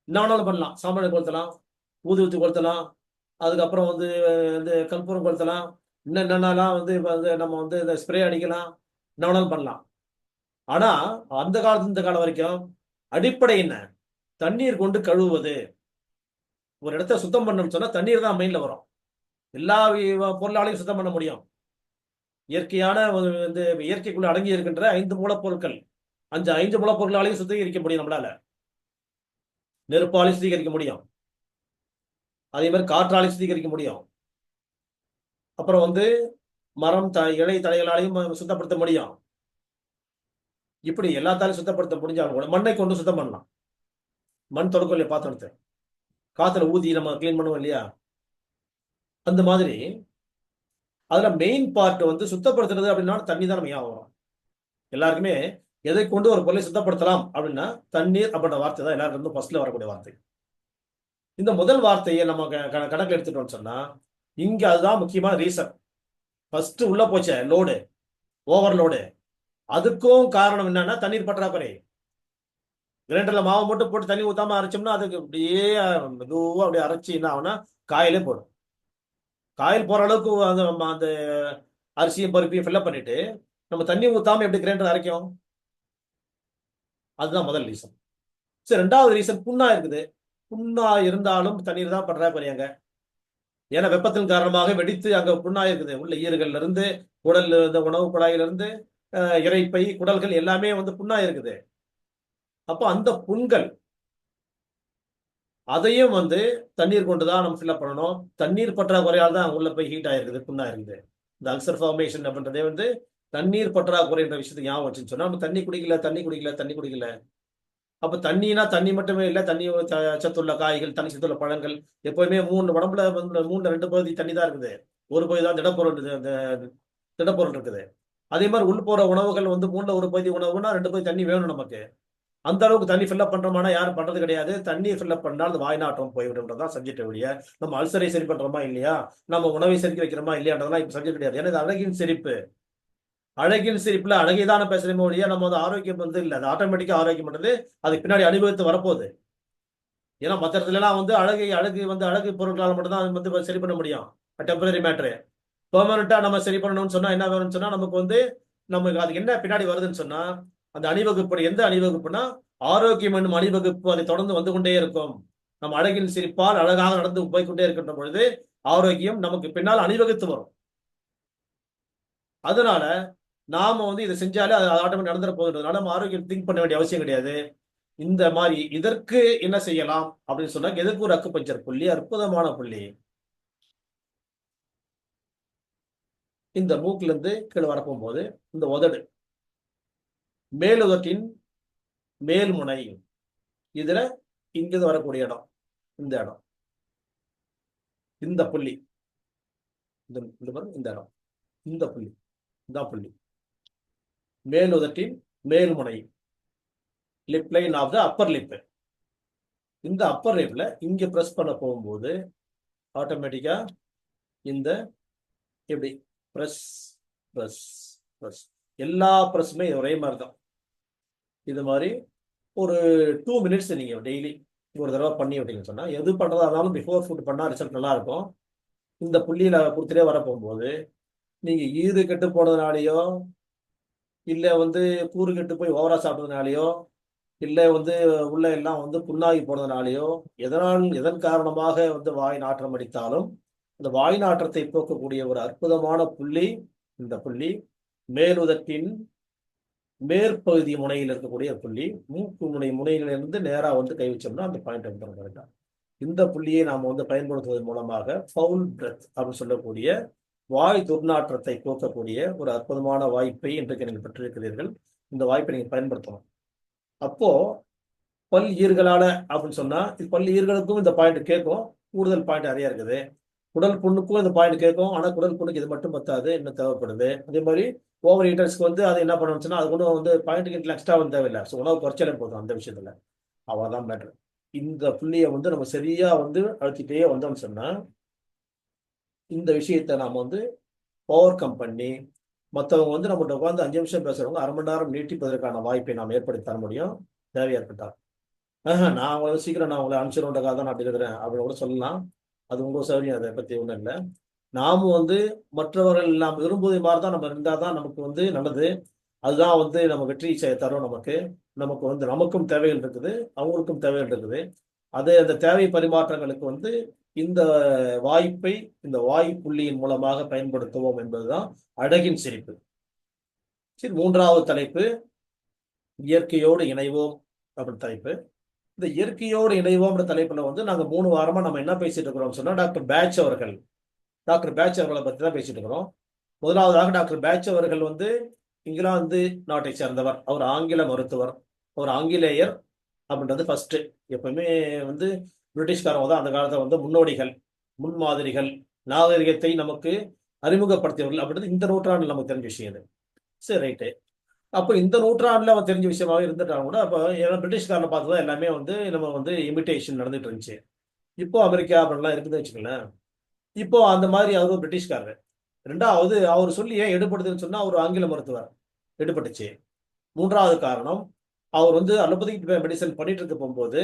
என்ன வேணாலும் பண்ணலாம். சாம்பிராணி கொளுத்தலாம், ஊதி ஊத்தி கொளுத்தலாம், அதுக்கப்புறம் வந்து இந்த கற்பூரம் கொளுத்தலாம், இன்னும் என்னென்னலாம் வந்து இப்ப வந்து நம்ம வந்து இந்த ஸ்ப்ரே அடிக்கலாம், என்ன வேணாலும் பண்ணலாம். ஆனா அந்த காலத்து இந்த காலம் வரைக்கும் அடிப்படை என்ன, தண்ணீர் கொண்டு கழுவுவது. ஒரு இடத்த சுத்தம் பண்ணணும்னு சொன்னா தண்ணீர் தான் மெயின்ல வரும். எல்லா பொருளாலையும் சுத்தம் பண்ண முடியும். இயற்கையான இந்த இயற்கைக்குள்ள அடங்கி இருக்கின்ற 5 மூலப்பொருட்கள், 5 மூலப்பொருளாலையும் சுத்திகரிக்க முடியும் நம்மளால. நெருப்பாலையும் சுத்திகரிக்க முடியும், அதே மாதிரி காற்றாலையும் சுத்திகரிக்க முடியும், அப்புறம் வந்து மரம் இலை தலைகளாலையும் சுத்தப்படுத்த முடியும். இப்படி எல்லாத்தாலையும் சுத்தப்படுத்த முடிஞ்சாலும் கூட மண்ணை கொண்டு சுத்தம் பண்ணலாம். மண் தொடக்கம் இல்லையா பாத்திரத்தை, காத்துல ஊதி நம்ம கிளீன் பண்ணுவோம் இல்லையா, அந்த மாதிரி அதுல மெயின் பார்ட் வந்து சுத்தப்படுத்துறது அப்படின்னா தண்ணி தான் நம்ம ஞாபகம் வரும் எல்லாருக்குமே. எதை கொண்டு ஒரு பொருளை சுத்தப்படுத்தலாம் அப்படின்னா தண்ணீர் அப்படின்ற வார்த்தை தான் எல்லாருக்கும் ஃபர்ஸ்ட்ல வரக்கூடிய வார்த்தை. இந்த முதல் வார்த்தையை நம்ம கணக்கில் எடுத்துட்டோம்னு சொன்னா இங்க அதுதான் முக்கியமான ரீசன். ஃபர்ஸ்ட் உள்ள போச்ச லோடு, ஓவர்லோடு, அதுக்கும் காரணம் என்னன்னா தண்ணீர் பற்றாக்குறை. கிரைண்டர்ல மாவு மட்டும் போட்டு தண்ணி ஊத்தாம அரைச்சோம்னா அதுக்கு அப்படியே மெதுவா அப்படியே அரைச்சி என்ன ஆகும்னா காயிலே போடும். காயில் போற அளவுக்கு அந்த அரிசியும் பருப்பையும் ஃபில்லப் பண்ணிட்டு நம்ம தண்ணி ஊத்தாம எப்படி கிரைண்டர் அரைக்கும், அதுதான் முதல் ரீசன். சரி, ரெண்டாவது ரீசன் புண்ணா இருக்குது. புண்ணா இருந்தாலும் தண்ணீர் தான் பற்றாக்குறையாங்க. ஏன்னா வெப்பத்தின் காரணமாக வெடித்து அங்க புண்ணா இருக்குது. உள்ள ஈறுகள்ல இருந்து உடல்ல இருந்த உணவு குழாயிலிருந்து இறைப்பை குடல்கள் எல்லாமே வந்து புண்ணா இருக்குது. அப்போ அந்த புண்கள் அதையும் வந்து தண்ணீர் கொண்டுதான் நம்ம ஃபில்அப் பண்ணணும். தண்ணீர் பற்றாக்குறையால் தான் உள்ள போய் ஹீட் ஆயிருக்குது, புண்ணா இருக்குது. இந்த அல்சர் ஃபார்மேஷன் அப்படின்றதே வந்து தண்ணீர் பற்றாக்குறை என்ற விஷயத்தை ஞாபகம் வச்சுன்னு சொன்னா நம்ம தண்ணி குடிக்கல தண்ணி குடிக்கல தண்ணி குடிக்கல. அப்ப தண்ணினா தண்ணி மட்டுமே இல்லை, தண்ணி சத்துள்ள காய்கள், தண்ணி சத்துள்ள பழங்கள். எப்பவுமே உடம்புல வந்து 2 பகுதி தண்ணி தான் இருக்குது. ஒரு பகுதி தான் திடப்பொருள், அந்த திடப்பொருள் இருக்குது. அதே மாதிரி உள் போற உணவுகள் வந்து 3ல ஒரு பகுதி உணவுனா 2 பகுதி தண்ணி வேணும் நமக்கு. அந்த அளவுக்கு தண்ணி ஃபில்அப் பண்றோமானா யாரும் பண்றது கிடையாது. தண்ணி ஃபில்அப் பண்ணால் அந்த வாய் நாட்டம் போய்விடும்ன்றதான் சப்ஜெக்ட் ஒழிய நம்ம அல்சரை சரி பண்றோமா இல்லையா, நம்ம உணவை செரிக்க வைக்கிறோமா இல்லையான்றதெல்லாம் இப்ப சப்ஜெக்ட் கிடையாது. ஏன்னா இது அழகின் சிரிப்பு. அழகின் சிரிப்புல அழகைதான பேசுறோமே ஒழிய நம்ம வந்து ஆரோக்கியம் வந்து இல்லை. அது ஆட்டோமேட்டிக்கா ஆரோக்கியம் பண்றது அதுக்கு பின்னாடி அனுபவித்து வரப்போகுது. ஏன்னா மற்ற இடத்துல எல்லாம் வந்து அழகு பொருட்களால் மட்டும்தான் வந்து சரி பண்ண முடியும். Temporary matter. பெர்மனண்டா நம்ம சரி பண்ணணும்னு சொன்னா என்ன வேணும்னு சொன்னா நமக்கு வந்து நமக்கு அது என்ன பின்னாடி வருதுன்னு சொன்னா அந்த அணிவகுப்பு. எந்த அணிவகுப்புனா ஆரோக்கியம் என்னும் அணிவகுப்பு அதை தொடர்ந்து வந்து கொண்டே இருக்கும். நம்ம அழகின் சிரிப்பால் அழகாக நடந்து போய்கொண்டே இருக்கின்ற பொழுது ஆரோக்கியம் நமக்கு பின்னால் அணிவகுத்து வரும். அதனால நாம வந்து இதை செஞ்சாலே அது ஆட்டோமேட்டிக் நடந்துட போகுதுனால நம்ம ஆரோக்கியம் திங்க் பண்ண வேண்டிய அவசியம் கிடையாது. இந்த மாதிரி இதற்கு என்ன செய்யலாம் அப்படின்னு சொன்னா எதற்கு ஒரு அக்குபஞ்சர் புள்ளி, அற்புதமான புள்ளி. இந்த மூக்குல இருந்து கீழே வரப்போகும் போது இந்த உதடு மேலுதட்டின் மேல்முனை, இதுல இங்கிருந்து வரக்கூடிய இடம், இந்த இடம், இந்த புள்ளி, இந்த இடம், இந்த புள்ளி, இந்த புள்ளி மேலுதட்டின் மேல்முனை. Lip line of the upper lip. இந்த அப்பர் லிப்ல இங்க பிரஸ் பண்ண போகும்போது ஆட்டோமேட்டிக்கா இந்த எப்படி பிரஸ் பிரஸ் பிரஸ் எல்லா பிரஸ்ஸுமே ஒரே மாதிரி தான். இது மாதிரி ஒரு 2 மினிட்ஸ் நீங்க டெய்லி ஒரு தடவை பண்ணி விட்டீங்கன்னு சொன்னா, எது பண்றதா இருந்தாலும் பிஃபோர் ஃபுட் பண்ணா ரிசல்ட் நல்லா இருக்கும். இந்த புள்ளியில கொடுத்துட்டே வர போகும்போது நீங்க ஈறு கெட்டு போனதுனாலயோ, இல்ல வந்து கூறு கெட்டு போய் ஓவரா சாப்பிட்டதுனாலயோ, இல்ல வந்து உள்ள எல்லாம் வந்து புண்ணாகி போனதுனாலயோ, எதன் காரணமாக வந்து வாய் நாற்றம் அடித்தாலும் இந்த வாய் நாற்றத்தை போக்கக்கூடிய ஒரு அற்புதமான புள்ளி இந்த புள்ளி. மேலுதட்டின் மேற்பகுதி முனையில் இருக்கக்கூடிய புள்ளி, மூக்கு முனையிலிருந்து நேரா வந்து கை வச்சோம்னா அந்த பாயிண்ட் வந்துடும் கரெக்டா. இந்த புள்ளியை நாம் வந்து பயன்படுத்துவதன் மூலமாக ஃபவுல் பிரெத் அப்படின்னு சொல்லக்கூடிய வாய் துர்நாற்றத்தை போக்கக்கூடிய ஒரு அற்புதமான வாய்ப்பை இன்றைக்கு நீங்கள் பெற்றிருக்கிறீர்கள். இந்த வாய்ப்பை நீங்கள் பயன்படுத்தணும். அப்போ பல் ஈர்களால அப்படின்னு சொன்னா பல் ஈர்களுக்கும் இந்த பாயிண்ட் கேட்கும். கூடுதல் பாயிண்ட் நிறைய இருக்குது. குடல் புண்ணுக்கும் இந்த பாயிண்ட் கேட்கும். ஆனா குடல் புண்ணுக்கு இது மட்டும் பத்தாது, இன்னும் தேவைப்படுது. அதே மாதிரி ஓவர் ஈட்டர்ஸ்க்கு வந்து அது என்ன பண்ணணும்னா அது கூட வந்து பாயிண்ட் எக்ஸ்ட்ரா வந்து தேவையில்லை. ஸோ உணவு குறைச்சாலே போதும் அந்த விஷயத்துல. அவ்வளவுதான் மேட்ரு. இந்த புள்ளியை வந்து நம்ம சரியா வந்து அழுத்திட்டே வந்தோம்னு சொன்னா இந்த விஷயத்தை நாம வந்து ஓவர் கம் பண்ணி மற்றவங்க வந்து நம்மகிட்ட உட்காந்து 5 நிமிஷம் பேசுறவங்க அரை மணி நேரம் நீட்டிப்பதற்கான வாய்ப்பை நாம் ஏற்படுத்தி தர முடியும், தேவையா இருக்கட்டா. நான் அவங்களை சீக்கிரம் நான் உங்களை அனுப்பிச்சிடுறதுக்காக தான் நான் அப்படி இருக்கிறேன் அப்படின்னு கூட சொல்லலாம். அது உங்க சௌகரியம், அதை பத்தி ஒன்றும் இல்லை. நாம வந்து மற்றவர்கள் நாம் விரும்புவதை மாதிரி தான் நம்ம இருந்தால் தான் நமக்கு வந்து நல்லது. அதுதான் வந்து நம்ம வெற்றி தரும். நமக்கு வந்து நமக்கும் தேவைகள் இருக்குது, அவங்களுக்கும் தேவைகள் இருக்குது. அது அந்த தேவை பரிமாற்றங்களுக்கு வந்து இந்த வாய்ப்பை இந்த வாய் புள்ளியின் மூலமாக பயன்படுத்துவோம் என்பதுதான் அழகின் சிரிப்பு. சரி, 3வது தலைப்பு இயற்கையோடு இணைவோம் அப்படின்னு தலைப்பு. இந்த இயற்கையோடு இணைவோம் தலைப்புல வந்து நாங்க 3 வாரமா நம்ம என்ன பேசிட்டு இருக்கிறோம் சொன்னா டாக்டர் பேட்ச் அவர்களை பத்தி தான் பேசிட்டு இருக்கிறோம். முதலாவதாக டாக்டர் பேட்ச் அவர்கள் வந்து இங்கிலாந்து நாட்டை சேர்ந்தவர். அவர் ஆங்கில மருத்துவர், அவர் ஆங்கிலேயர் அப்படின்றது ஃபர்ஸ்ட். எப்பவுமே வந்து பிரிட்டிஷ்காரங்க தான் அந்த காலத்துல வந்து முன்னோடிகள், முன்மாதிரிகள், நாகரிகத்தை நமக்கு அறிமுகப்படுத்தியவர்கள் அப்படின்றது இந்த நூற்றாண்டில் நமக்கு தெரிஞ்ச விஷயம் இது. சரி, ரைட்டு. அப்போ இந்த நூற்றாண்டுல அவன் தெரிஞ்ச விஷயமாக இருந்துட்டாங்க கூட. அப்போ ஏன்னா பிரிட்டிஷ்காரனை பார்த்துதான் எல்லாமே வந்து நம்ம வந்து இமிட்டேஷன் நடந்துட்டு இருந்துச்சு. இப்போ அமெரிக்கா அப்படின்லாம் இருக்குது வச்சுக்கோங்களேன். இப்போ அந்த மாதிரி அவரும் பிரிட்டிஷ்காரர். 2வது அவர் சொல்லி ஏன் எடுபடுதுன்னு சொன்னா அவர் ஆங்கில மருத்துவர், எடுபட்டுச்சு. 3வது காரணம் அவர் வந்து அலோபதிக் மெடிசன் பண்ணிட்டு இருக்க போகும்போது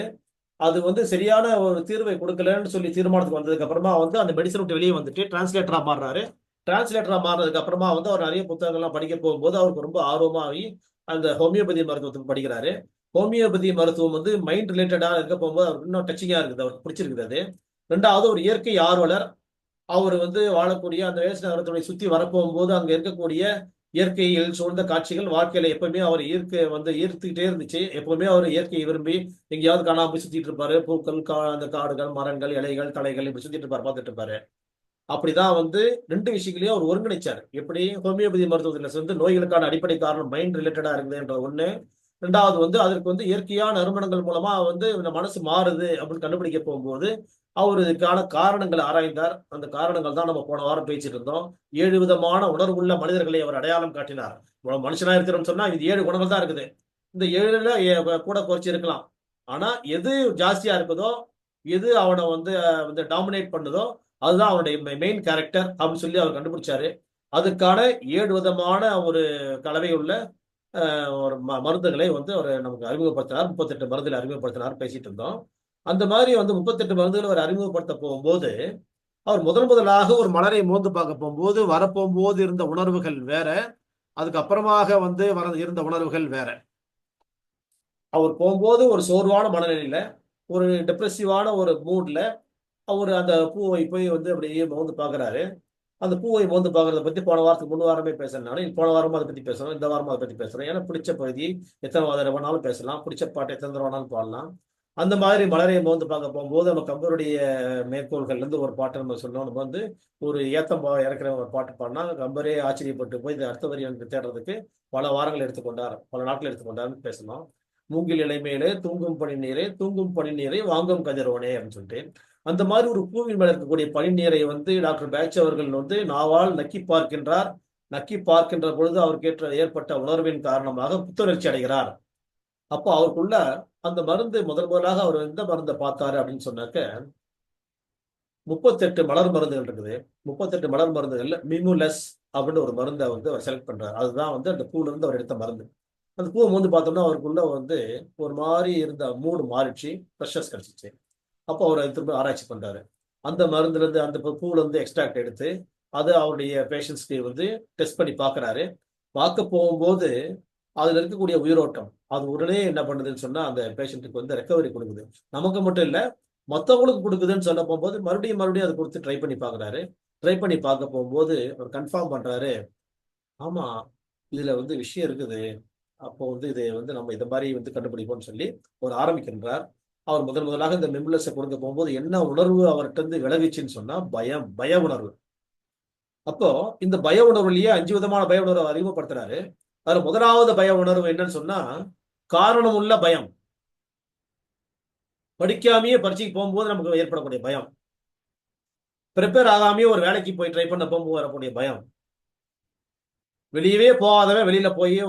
அது வந்து சரியான ஒரு தீர்வை கொடுக்கலன்னு சொல்லி தீர்மானத்துக்கு வந்ததுக்கு அப்புறமா வந்து அந்த மெடிசன் விட்டு வெளியே வந்துட்டு டிரான்ஸ்லேட்டரா மாறுறாரு. டிரான்ஸ்லேட்டரா மாறினதுக்கு அப்புறமா வந்து அவர் நிறைய புத்தகங்கள்லாம் படிக்க போகும்போது அவருக்கு ரொம்ப ஆர்வமாகி அந்த ஹோமியோபதி மருத்துவத்துக்கு படிக்கிறாரு. ஹோமியோபதி மருத்துவம் வந்து மைண்ட் ரிலேட்டடா இருக்க போகும்போது அவருக்கு இன்னும் டச்சிங்கா இருக்குது, அவருக்கு பிடிச்சிருக்குது அது. 2வது ஒரு இயற்கை ஆர்வலர். அவர் வந்து வாழக்கூடிய அந்த வேஸ்ட் நகரத்துடைய சுத்தி வரப்போகும்போது அங்க இருக்கக்கூடிய இயற்கையில் சூழ்ந்த காட்சிகள் வாழ்க்கையில எப்பவுமே அவர் ஈர்த்துக்கிட்டே இருந்துச்சு. எப்பவுமே அவர் இயற்கையை விரும்பி எங்கேயாவது காணாம போய் சுத்திட்டு இருப்பாரு. பூக்கள், அந்த காடுகள், மரங்கள், இலைகள், தலைகள் இப்படி சுத்திட்டு இருப்பாரு, பார்த்துட்டு இருப்பாரு. அப்படிதான் வந்து 2 விஷயங்களையும் அவர் ஒருங்கிணைச்சார். எப்படி ஹோமியோபதி மருத்துவத்தில் வந்து நோய்களுக்கான அடிப்படை காரணம் மைண்ட் ரிலேட்டடா இருக்குதுன்ற ஒண்ணு. 2வது வந்து அதற்கு வந்து இயற்கையான நறுமணங்கள் மூலமா வந்து இந்த மனசு மாறுது அப்படின்னு கண்டுபிடிக்க போகும்போது அவர் இதுக்கான காரணங்களை ஆராய்ந்தார். அந்த காரணங்கள் தான் நம்ம போன வாரம் பேசிட்டு இருந்தோம். 7 விதமான உணர்வுள்ள மனிதர்களை அவர் அடையாளம் காட்டினார். மனுஷனா இருக்கிறோம்னு சொன்னா இது 7 குணங்கள் தான் இருக்குது. இந்த 7ல கூட குறைச்சி இருக்கலாம். ஆனா எது ஜாஸ்தியா இருக்குதோ, எது அவனை வந்து டாமினேட் பண்ணுதோ அதுதான் அவனுடைய மெயின் கேரக்டர் அப்படின்னு சொல்லி அவர் கண்டுபிடிச்சாரு. அதுக்கான 7 விதமான ஒரு கலவை உள்ள ஒரு மருந்துகளை வந்து அவர் நமக்கு அறிமுகப்படுத்தினார். 38 மருந்துகளை அறிமுகப்படுத்தினார் பேசிட்டு இருந்தோம். அந்த மாதிரி வந்து 38 மருந்துகளை அவர் அறிமுகப்படுத்த போகும்போது அவர் முதலாக ஒரு மலரை மோந்து பார்க்க போகும்போது வரப்போகும்போது இருந்த உணர்வுகள் வேற, அதுக்கப்புறமாக வந்து இருந்த உணர்வுகள் வேற. அவர் போகும்போது ஒரு சோர்வான மனநிலையில, ஒரு டிப்ரெசிவான ஒரு மூட்ல அவர் அந்த பூவை போய் வந்து அப்படியே மோந்து பார்க்குறாரு. அந்த பூவை மோந்து பார்க்கறத பத்தி போன வாரத்துக்கு முன் வாரமே பேசுறேன். போன வாரமும் அதை பத்தி பேசுறோம், இந்த வாரமும் அதை பத்தி பேசுறேன். ஏன்னா பிடிச்ச பகுதி எத்தனை தடவை வேணாலும் பேசலாம், பிடிச்ச பாட்டு எத்தனை தடவை வேணாலும் பாடலாம். அந்த மாதிரி மலரை மோந்து பார்க்க போகும்போது நம்ம கம்பருடைய மேற்கோள்கள்ல இருந்து ஒரு பாட்டை நம்ம சொன்னோம். நம்ம வந்து ஒரு ஏத்தம் இறக்குற ஒரு பாட்டு பாடினா கம்பரே ஆச்சரியப்பட்டு போய் இந்த அர்த்த வரி எனக்கு தேடுறதுக்கு பல வாரங்கள் எடுத்துக்கொண்டார், பல நாட்கள் எடுத்துக்கொண்டார்னு பேசணும். மூங்கில் இலைமையிலே தூங்கும் பனி நீரே, தூங்கும் பனி நீரை வாங்கும் கதிரவனே அப்படின்னு சொல்லிட்டு அந்த மாதிரி ஒரு பூவின் மேல இருக்கக்கூடிய பனிநீரை வந்து டாக்டர் பேட்ச் அவர்கள் வந்து நாவால் நக்கி பார்க்கின்றார். நக்கி பார்க்கின்ற பொழுது அவருக்கு ஏற்பட்ட உணர்வின் காரணமாக புத்துணர்ச்சி அடைகிறார். அப்போ அவருக்குள்ள அந்த மருந்து முதலாக அவர் எந்த மருந்தை பார்த்தாரு அப்படின்னு சொன்னாக்க 38 மலர் மருந்துகள் இருக்குது. 38 மலர் மருந்துகள்ல மிமுலஸ் அப்படின்னு ஒரு மருந்தை வந்து அவர் செலக்ட் பண்றாரு. அதுதான் வந்து அந்த பூல இருந்து அவர் எடுத்த மருந்து. அந்த பூவை வந்து பார்த்தோம்னா அவருக்குள்ள வந்து ஒரு மாதிரி இருந்த மூடு மாறிடுச்சு, ஃப்ரெஷ்னஸ் கிடைச்சிச்சு. அப்போ அவர் திரும்ப ஆராய்ச்சி பண்றாரு. அந்த மருந்துல இருந்து அந்த பூல இருந்து எக்ஸ்ட்ராக்ட் எடுத்து அது அவருடைய பேஷண்ட்ஸ்க்கு வந்து டெஸ்ட் பண்ணி பார்க்கறாரு. பார்க்க போகும்போது அதுல இருக்கக்கூடிய உயிரோட்டம் அது உடனே என்ன பண்ணுதுன்னு சொன்னா அந்த பேஷண்ட்டுக்கு வந்து ரெக்கவரி கொடுக்குது. நமக்கு மட்டும் இல்ல, மற்றவங்களுக்கு கொடுக்குதுன்னு சொல்ல போகும்போது மறுபடியும் அதை கொடுத்து ட்ரை பண்ணி பார்க்கறாரு. ட்ரை பண்ணி பார்க்க போகும்போது அவர் கன்ஃபார்ம் பண்றாரு, ஆமா இதுல வந்து விஷயம் இருக்குது. அப்போ வந்து இதை வந்து நம்ம இதை மாதிரி வந்து கண்டுபிடிப்போம்னு சொல்லி ஒரு ஆரம்பிக்கின்றார். அவர் முதலாக இந்த மிம்லஸை கொடுக்க போகும்போது என்ன உணர்வு அவர்கிட்ட இருந்து விலகிச்சுன்னு சொன்னா பய உணர்வு. அப்போ இந்த பய உணர்வுலயே 5 விதமான பய உணர்வை அறிமுகப்படுத்துறாரு. அதுல முதலாவது பய உணர்வு என்னன்னு சொன்னா காரணம் உள்ள பயம். படிக்காமையே பரீட்சைக்கு போகும்போது நமக்கு ஏற்படக்கூடிய பயம், ப்ரிப்பேர் ஆகாமையே ஒரு வேலைக்கு போய் ட்ரை பண்ண போகும்போது வரக்கூடிய பயம், வெளியவே போகாதவன் வெளியில போய்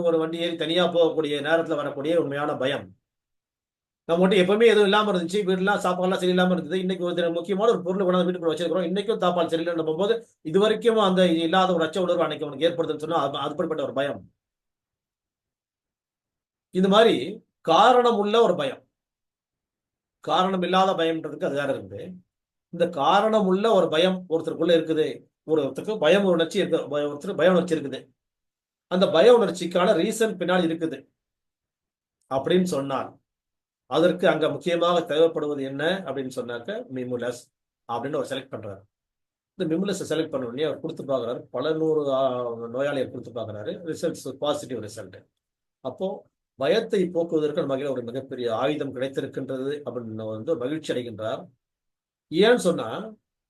ஒரு வண்டி ஏறி தனியா போகக்கூடிய நேரத்துல வரக்கூடிய உண்மையான பயம். நம்ம மட்டும் எப்பவுமே எதுவும் இல்லாம இருந்துச்சு, வீடுலாம் சாப்பாடுலாம் சரியில்லாம இருந்தது. இன்னைக்கு ஒரு முக்கியமான ஒரு பொருள் கொண்டாந்து வீட்டுக்குள்ள வச்சிருக்கிறோம், இன்னைக்கும் தாப்பால் சரியில்லைன்னு போகும்போது இது வரைக்கும் அந்த இல்லாத ஒரு அச்ச உணர்வு அன்னைக்கு அவனுக்கு ஏற்படுதுன்னு சொன்னா அதுபடிப்பட்ட ஒரு பயம். இந்த மாதிரி காரணம் உள்ள ஒரு பயம், காரணம் இல்லாத பயம்ன்றதுக்கு அது வேற இருக்குது. இந்த காரணம் உள்ள ஒரு பயம் ஒருத்தருக்குள்ள இருக்குது. ஒருத்தருக்கு பயம் உணர்ச்சி இருக்கு, ஒருத்தருக்கு பய உணர்ச்சி இருக்குது. அந்த பய உணர்ச்சிக்கான ரீசன் பின்னாடி இருக்குது அப்படின்னு சொன்னார். அதற்கு அங்க முக்கியமாக தேவைப்படுவது என்ன அப்படின்னு சொன்னாக்க மிமுலஸ் அப்படின்னு அவர் செலக்ட் பண்றாரு. இந்த மிமுலஸை செலக்ட் பண்ண உடனே அவர் கொடுத்து பார்க்குறாரு. பல 100 நோயாளியை கொடுத்து பார்க்குறாரு. Results positive result. அப்போ பயத்தை போக்குவதற்கு நமக்கு ஒரு மிகப்பெரிய ஆயுதம் கிடைத்திருக்கின்றது அப்படின்னு வந்து மகிழ்ச்சி அடைகின்றார். ஏன்னு சொன்னா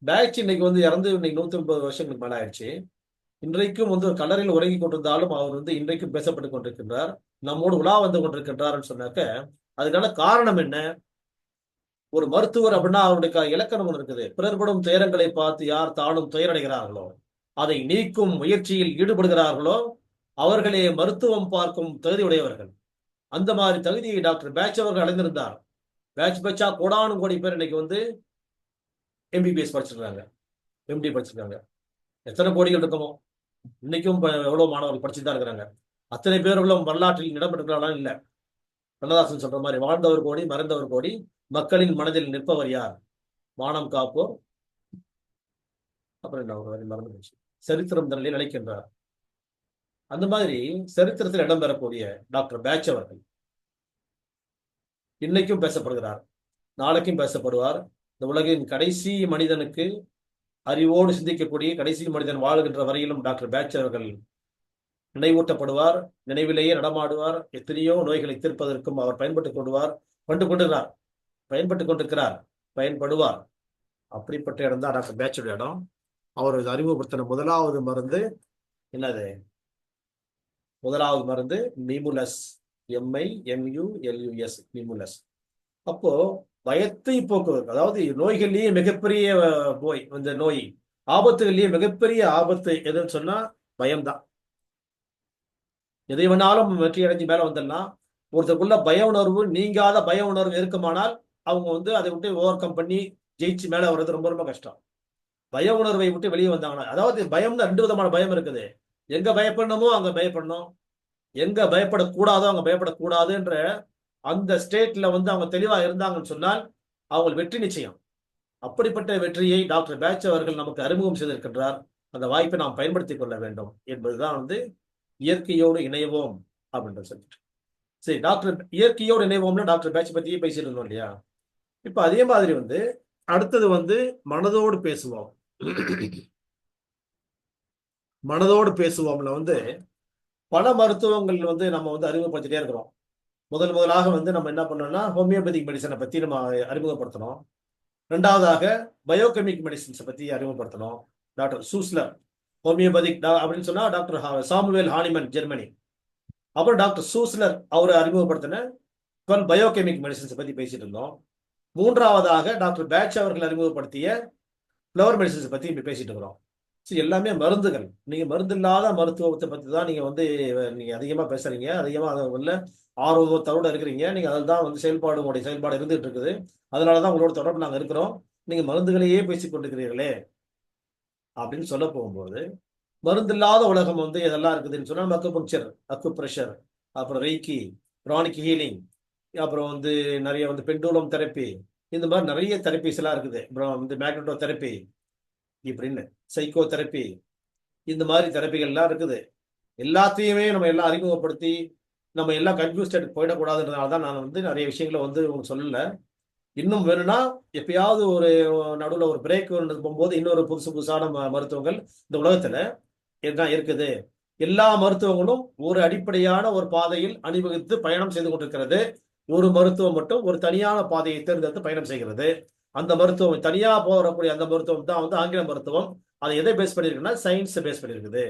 பேட்ச் இன்னைக்கு வந்து இறந்து இன்னைக்கு 150 வருஷங்களுக்கு மேல ஆயிடுச்சு. இன்றைக்கும் வந்து கல்லறையில் உறங்கி கொண்டிருந்தாலும் அவர் வந்து இன்றைக்கும் பேசப்பட்டு கொண்டிருக்கின்றார், நம்மோடு உலா வந்து கொண்டிருக்கின்றார்னு சொன்னாக்க அதுக்கான காரணம் என்ன? ஒரு மருத்துவர் அப்படின்னா அவருடைய இலக்கணம் ஒன்று இருக்குது. பிறர்படும் துயரங்களை பார்த்து யார் தானும் துயரடைகிறார்களோ, அதை நீக்கும் முயற்சியில் ஈடுபடுகிறார்களோ அவர்களே மருத்துவம் பார்க்கும் தகுதி உடையவர்கள். அந்த மாதிரி தகுதியை டாக்டர் பேட்ச் அவர்கள் அடைந்திருந்தார். பேட்சா கோடானும் கோடி பேர் இன்னைக்கு வந்து எம்பிபிஎஸ் படிச்சிருக்காங்க, எம்டி படிச்சிருக்காங்க. எத்தனை கோடிகள் இருக்கமோ இன்னைக்கும் எவ்வளவு மாணவர்கள் படிச்சுட்டு தான் இருக்கிறாங்க. அத்தனை பேர்களும் வரலாற்றில் இடம் பெற்றுக்கிறாலும் இல்லை. கண்ணதாசன் சொல்ற மாதிரி வாழ்ந்தவர் கோடி மறைந்தவர் கோடி, மக்களின் மனதில் நிற்பவர் யார், வானம் காப்போர், அப்புறம் என்ன ஒரு வரி மறந்து போச்சு, சரித்திரம் தன்னிலை நினைக்கின்றார். அந்த மாதிரி சரித்திரத்தில் இடம்பெறக்கூடிய டாக்டர் பேட்ச் அவர்கள் இன்னைக்கும் பேசப்படுகிறார், நாளைக்கும் பேசப்படுவார். இந்த உலகின் கடைசி மனிதனுக்கு அறிவோடு சிந்திக்கக்கூடிய கடைசி மனிதன் வாழ்கின்ற வரையிலும் டாக்டர் பேட்ச் அவர்கள் நினைவூட்டப்படுவார், நினைவிலேயே நடமாடுவார். எத்தனையோ நோய்களை தீர்ப்பதற்கும் அவர் பயன்பட்டுக் கொண்டிருக்கிறார், பயன்படுவார். அப்படிப்பட்ட இடம் தான் டாக்டர் பேட்சுடைய இடம். அவர் அறிமுகப்படுத்தின முதலாவது மருந்து என்னது? முதலாவது மருந்து மிமுலஸ், MIMULUS, மிமுலஸ். அப்போ பயத்தை போக்குவதற்கு, அதாவது நோய்கள்லயே மிகப்பெரிய நோய், இந்த நோய் ஆபத்துகள்லயே மிகப்பெரிய ஆபத்து எதுன்னு சொன்னா பயம்தான். எதை வேணாலும் வெற்றி அடைஞ்சு மேல வந்துடலாம். ஒருத்தருக்குள்ள பய உணர்வு, நீங்காத பய உணர்வு இருக்குமானால் அவங்க வந்து அதை விட்டு ஓவர் கம் பண்ணி ஜெயிச்சு மேல வர்றது ரொம்ப ரொம்ப கஷ்டம். பய உணர்வை விட்டு வெளியே வந்தாங்கன்னா, அதாவது பயம்னு 2 விதமான பயம் இருக்குது. எங்க பயப்படணுமோ அங்க பயப்படணும், எங்க பயப்படக்கூடாதோ அங்க பயப்படக்கூடாதுன்ற அந்த ஸ்டேட்ல வந்து அவங்க தெளிவா இருந்தாங்கன்னு சொன்னால் அவங்க வெற்றி நிச்சயம். அப்படிப்பட்ட வெற்றியை டாக்டர் பேட்ச் அவர்கள் நமக்கு அறிமுகம் செய்திருக்கின்றார். அந்த வாய்ப்பை நாம் பயன்படுத்திக் கொள்ள வேண்டும் என்பதுதான் வந்து இயற்கையோடு இணைவோம் அப்படின்ற சொல்லிட்டு. சரி, டாக்டர் இயற்கையோடு இணைவோம்னா டாக்டர் பேட்ச் பத்தியே பேசிட்டு இருந்தோம் இல்லையா? இப்ப அதே மாதிரி வந்து அடுத்தது வந்து மனதோடு பேசுவோம். மனதோடு பேசுவோம்ல வந்து பல மருத்துவங்கள் வந்து நம்ம வந்து அறிமுகப்படுத்திட்டே இருக்கிறோம். முதலாக வந்து நம்ம என்ன பண்ணோம்னா ஹோமியோபதிக் மெடிசனை பத்தி நம்ம அறிமுகப்படுத்தணும். ரெண்டாவதாக பயோகெமிக் மெடிசின்ஸை பத்தி அறிமுகப்படுத்தணும். டாக்டர் சூஸ்லர் ஹோமியோபதிக் அப்படின்னு சொன்னா டாக்டர் சாமுவேல் ஹானிமன் ஜெர்மனி. அப்புறம் டாக்டர் சூஸ்லர் அவர் அறிமுகப்படுத்தின 12 பயோகெமிக் மெடிசின்ஸை பத்தி பேசிட்டு இருந்தோம். மூன்றாவதாக டாக்டர் பேட்ச் அவர்கள் அறிமுகப்படுத்திய ஃப்ளவர் மெடிசின்ஸை பத்தி பேசிட்டு இருக்கிறோம். எல்லாமே மருந்துகள். நீங்க மருந்து இல்லாத மருத்துவத்தை பத்தி தான் நீங்க அதிகமா பேசுறீங்க, அதிகமா அதை உள்ள ஆர்வத்தோட இருக்கிறீங்க. நீங்க அதில் தான் உங்களுடைய செயல்பாடு இருந்துட்டு இருக்குது. அதனாலதான் உங்களோட தொடர்பு நாங்க இருக்கிறோம். நீங்க மருந்துகளையே பேசிக் கொண்டிருக்கிறீர்களே அப்படின்னு சொல்ல போகும்போது, மருந்தில்லாத உலகம் எதெல்லாம் இருக்குதுன்னு சொன்னா, அக்குபங்க்சர், அக்குப்ரெஷர், அப்புறம் ரெய்கி, பிரானிக் ஹீலிங், அப்புறம் நிறைய பெண்டுலம் தெரப்பி, இந்த மாதிரி நிறைய தெரப்பிஸ் எல்லாம் இருக்குது. அப்புறம் மேக்னட்டோ தெரப்பி இப்படின்னு, சைக்கோ தெரப்பி, இந்த மாதிரி தெரப்பிகள்லாம் இருக்குது. எல்லாத்தையுமே நம்ம எல்லாம் அறிமுகப்படுத்தி நம்ம எல்லாம் கன்ஃபியூஸ்ட் போயிடக்கூடாதுன்றதுனால தான் நான் நிறைய விஷயங்களை உங்களுக்கு சொல்லல. இன்னும் வேணும்னா எப்பயாவது ஒரு நடுவில் ஒரு பிரேக் போகும்போது இன்னொரு புதுசான மருத்துவங்கள் இந்த உலகத்துல என்ன இருக்குது. எல்லா மருத்துவங்களும் ஒரு அடிப்படையான ஒரு பாதையில் அணிவகுத்து பயணம் செய்து கொண்டிருக்கிறது. ஒரு மருத்துவம் மட்டும் ஒரு தனியான பாதையை தேர்ந்தெடுத்து பயணம் செய்கிறது. அந்த மருத்துவம் தனியா போகக்கூடிய அந்த மருத்துவம் தான் ஆங்கில மருத்துவம். அதை எதை பேஸ் பண்ணிருக்குன்னா சயின்ஸ் பேஸ் பண்ணிருக்குது.